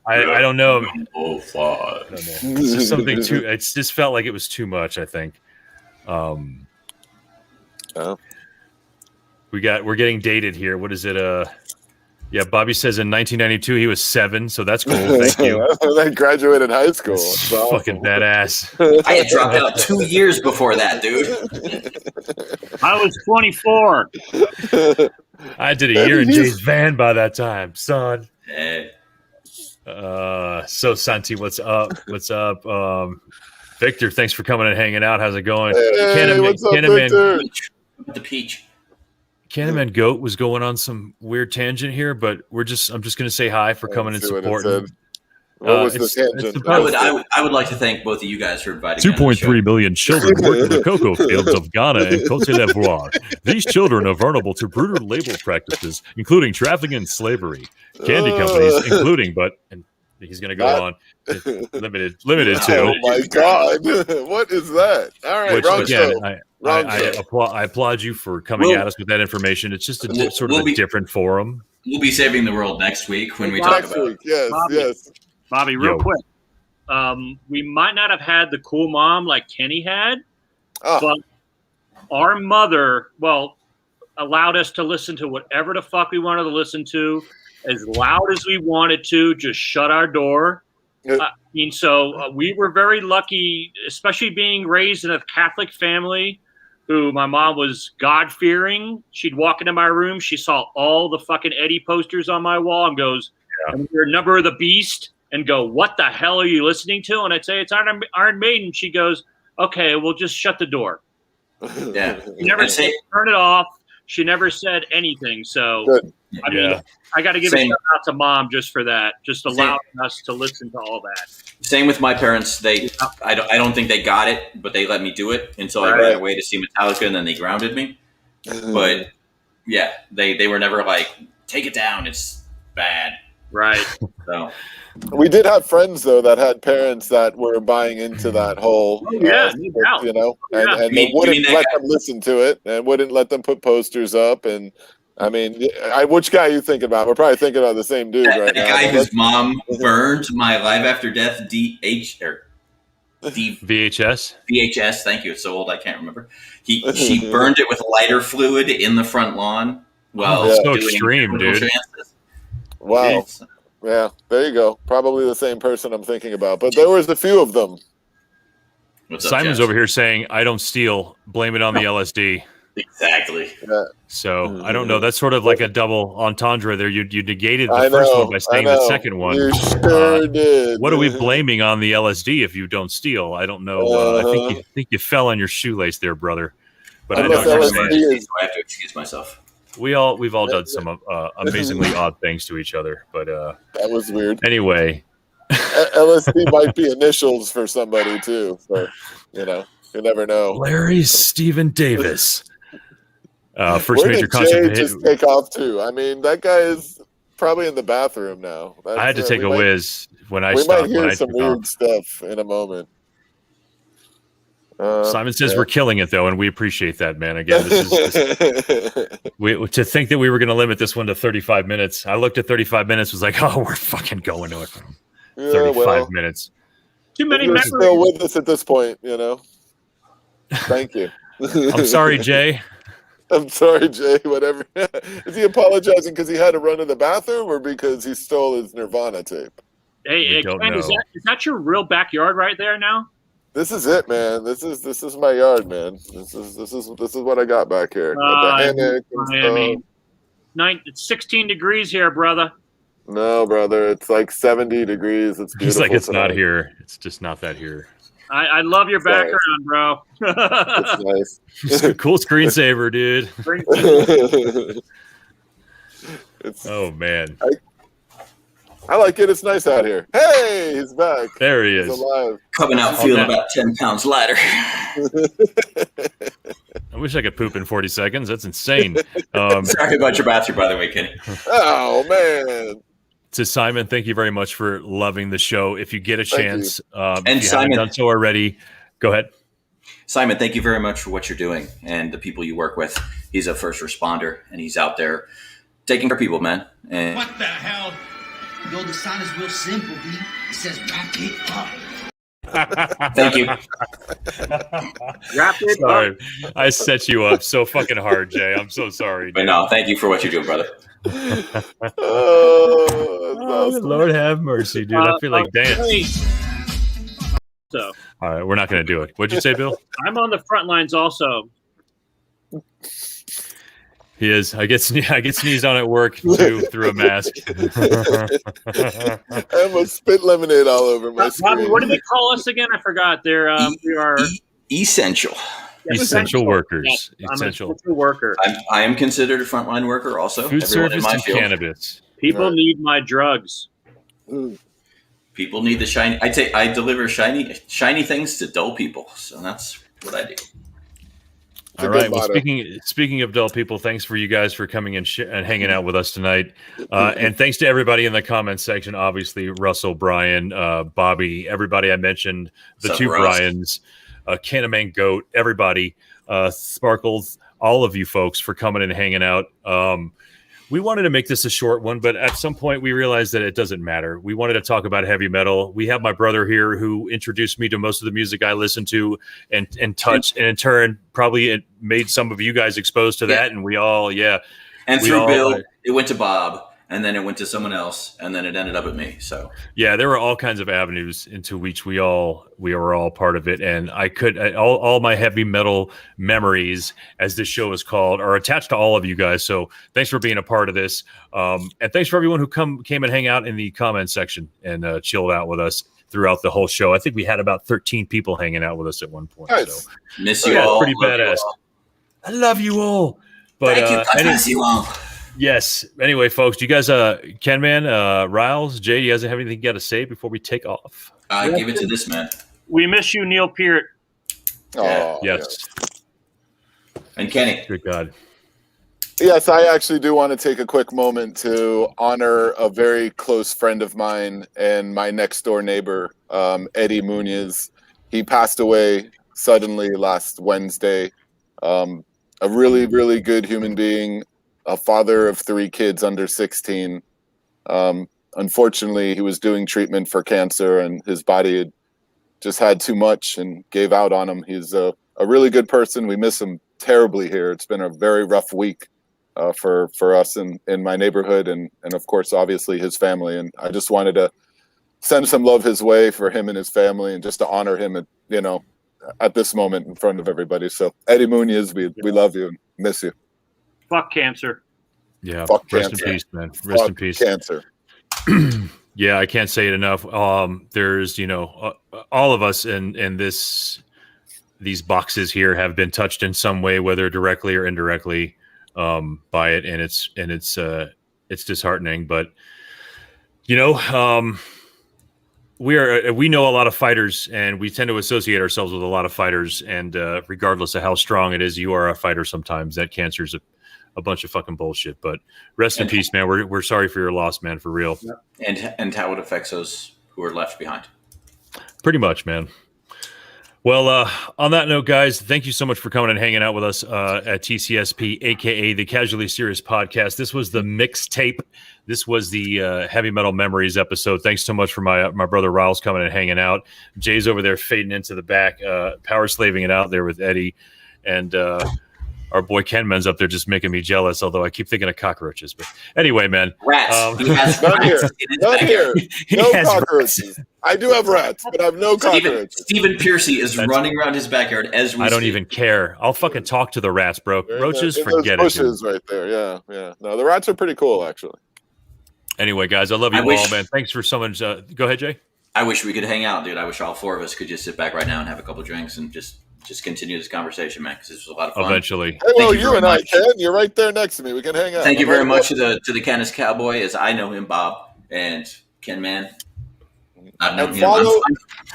I don't know. It's just something too. It's just felt like it was too much. I think. We're getting dated here. What is it? Bobby says in 1992 he was 7, so that's cool. Thank you. I graduated high school. Fucking badass. I had dropped out 2 years before that, dude. I was 24. I did a year in Jay's van by that time, son. Hey. So Santi, what's up? What's up? Victor, thanks for coming and hanging out. How's it going? Hey, what's up, Victor? The peach. KenMan Goat was going on some weird tangent here, but I'm just going to say hi for coming and supporting. What was the tangent? I would like to thank both of you guys for inviting me. 2.3 million children work in the cocoa fields of Ghana and Côte d'Ivoire. These children are vulnerable to brutal labor practices, including trafficking and slavery. Candy companies, including, and he's going to go on. Limited to. Oh my God! What is that? All right, which, wrong again, show. I applaud you for coming at us with that information. It's just a different forum. We'll be saving the world next week when we talk about it. Yes. Bobby, real quick. We might not have had the cool mom like Kenny had, but our mother, allowed us to listen to whatever the fuck we wanted to listen to, as loud as we wanted to, just shut our door. We were very lucky, especially being raised in a Catholic family who my mom was God-fearing. She'd walk into my room. She saw all the fucking Eddie posters on my wall and goes, and we're Number of the Beast, and go, what the hell are you listening to? And I'd say, it's Iron Maiden. She goes, okay, we'll just shut the door. Yeah. She never said turn it off. She never said anything. So, good. I mean, I got to give a shout out to Mom just for that, just allowing us to listen to all that. Same with my parents. I don't think they got it, but they let me do it until I ran away to see Metallica, and then they grounded me. But yeah, they were never like, take it down, it's bad. Right. So we did have friends though that had parents that were buying into that whole, and they wouldn't let them listen to it and wouldn't let them put posters up. And I mean, which guy are you thinking about? We're probably thinking about the same dude right now. The guy whose mom burned my Live After Death VHS. VHS. Thank you. It's so old I can't remember. She burned it with lighter fluid in the front lawn. Well, so extreme, dude. Wow. Yeah, there you go. Probably the same person I'm thinking about, but there was a few of them. Simon's over here saying, "I don't steal. Blame it on the LSD." Exactly. Yeah. So I don't know. That's sort of like a double entendre there. You negated the first one by saying the second one. You sure did. What are we blaming on the LSD if you don't steal? I don't know. I think you fell on your shoelace there, brother. But I know what you're saying. So I have to excuse myself. We've all done some amazingly odd things to each other, but that was weird. Anyway, LSD might be initials for somebody too, so you never know. Larry Stephen Davis, first Where major did concert Jay just take off too. I mean, that guy is probably in the bathroom now. I had to take a whiz when I we stopped. might hear some weird stuff in a moment. Simon says we're killing it though, and we appreciate that, man. Again, to think that we were going to limit this one to 35 minutes. I looked at 35 minutes, was like, oh, we're fucking going to it. 35 minutes. Too many You're memories. still with us at this point, you know. Thank you. I'm sorry, Jay. I'm sorry, Jay. Whatever. Is he apologizing because he had to run to the bathroom, or because he stole his Nirvana tape? Hey, Ken, is that your real backyard right there now? This is it, man. This is my yard, man. This is what I got back here. It's 16 degrees here, brother. No, brother, it's like 70 degrees. It's beautiful. He's like, it's tonight. not here. It's just not that here. I love your background, bro. It's nice. It's a cool screensaver, dude. Oh man. I like it. It's nice out here. Hey, he's back. There he is. He's alive. Coming out feeling about 10 pounds lighter. I wish I could poop in 40 seconds. That's insane. Sorry about your bathroom, by the way, Kenny. Oh, man. To Simon, thank you very much for loving the show. If you get a chance, and if you Simon, haven't done so already, go ahead. Simon, thank you very much for what you're doing and the people you work with. He's a first responder, and he's out there taking care of people, man. And what the hell? Yo, the sign is real simple, B. It says wrap it up. Thank you. Wrap it sorry. Up. I set you up so fucking hard, Jay. I'm so sorry. But no, thank you for what you're doing, brother. Awesome. Lord have mercy, dude. I feel like dance. So, all right, we're not going to do it. What'd you say, Bill? I'm on the front lines also. He is. I get sneezed on at work too through a mask. I almost spit lemonade all over my screen. What do they call us again? I forgot. We are essential. Essential workers. Yes, essential. I'm an essential worker. I am considered a frontline worker also. Food service and cannabis. People need my drugs. People need the shiny. I deliver shiny things to dull people. So that's what I do. All right. Well, speaking of dull people, thanks for you guys for coming and hanging out with us tonight. And thanks to everybody in the comments section. Obviously, Russell, Brian, Bobby, everybody I mentioned, the two Brians, KenMan Goat, everybody, Sparkles, all of you folks for coming and hanging out. We wanted to make this a short one, but at some point we realized that it doesn't matter. We wanted to talk about heavy metal. We have my brother here who introduced me to most of the music I listen to and touch, and in turn probably it made some of you guys exposed to that. And we all, And through Bill, it went to Bob, and then it went to someone else, and then it ended up at me. So yeah, there were all kinds of avenues into which we were all part of it, and I could all my heavy metal memories, as this show is called, are attached to all of you guys. So thanks for being a part of this, and thanks for everyone who came and hang out in the comment section and chilled out with us throughout the whole show. I think we had about 13 people hanging out with us at one point. Nice. So miss you all. Pretty badass. I love you all. But thank you. God bless you all. Yes. Anyway, folks, do you guys, KenMan, Riles, Jay, do you guys have anything you got to say before we take off? Give it to this man. We miss you, Neil Peart. Oh, yes. And Kenny. Good God. Yes, I actually do want to take a quick moment to honor a very close friend of mine and my next door neighbor, Eddie Munoz. He passed away suddenly last Wednesday. A really, really good human being. A father of 3 kids under 16. Unfortunately, he was doing treatment for cancer, and his body had just had too much and gave out on him. He's a really good person. We miss him terribly here. It's been a very rough week for us in my neighborhood, and of course, obviously, his family. And I just wanted to send some love his way for him and his family, and just to honor him at this moment in front of everybody. So, Eddie Munoz, we love you and miss you. Fuck cancer. Yeah. Fuck rest cancer. in peace, man. Rest in peace. Cancer. Yeah, I can't say it enough. There's, all of us in these boxes here have been touched in some way, whether directly or indirectly, by it, and it's disheartening. But we know a lot of fighters, and we tend to associate ourselves with a lot of fighters. And regardless of how strong it is, you are a fighter sometimes. That cancer is a bunch of fucking bullshit. But rest in peace, man. We're sorry for your loss, man, for real. And how it affects those who are left behind. Pretty much, man. Well, on that note, guys, thank you so much for coming and hanging out with us at TCSP, aka the Casually Serious Podcast. This was the Mixtape. This was the Heavy Metal Memories episode. Thanks so much for my brother Riles coming and hanging out. Jay's over there fading into the back, power slaving it out there with Eddie, and our boy KenMan's up there just making me jealous. Although I keep thinking of cockroaches, but anyway, man, rats. He has Not here. rats in his Not backyard. here. No cockroaches. I do have rats, but I have no cockroaches. Stephen Piercy is running around his backyard as we I don't speak. even care. I'll fucking talk to the rats, bro. Roaches, forget those it. bushes right there. Yeah. No, the rats are pretty cool, actually. Anyway, guys, I love you all, man. Thanks for so much. Go ahead, Jay. I wish we could hang out, dude. I wish all four of us could just sit back right now and have a couple drinks and just continue this conversation, man, because this was a lot of fun. Eventually. Hey, well, you and I, much. Ken, you're right there next to me. We can hang out. Thank you very much to the Canis Cowboy, as I know him, Bob, and KenMan. I've known him.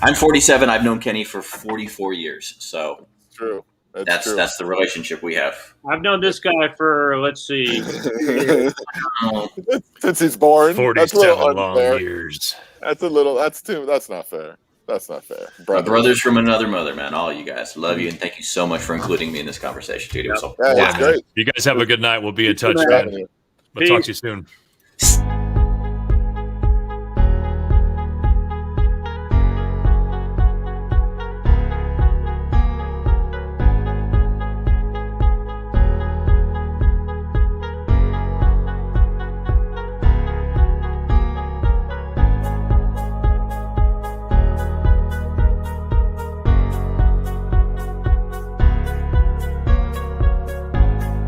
I'm 47. I've known Kenny for 44 years. So true. That's the relationship we have. I've known this guy for, let's see, since he's born. 47 long years. That's not fair. That's not fair. Brothers from another mother, man. All you guys. Love you, and thank you so much for including me in this conversation, dude. It was great. You guys have a good night. We'll be in touch, man. We'll talk to you soon.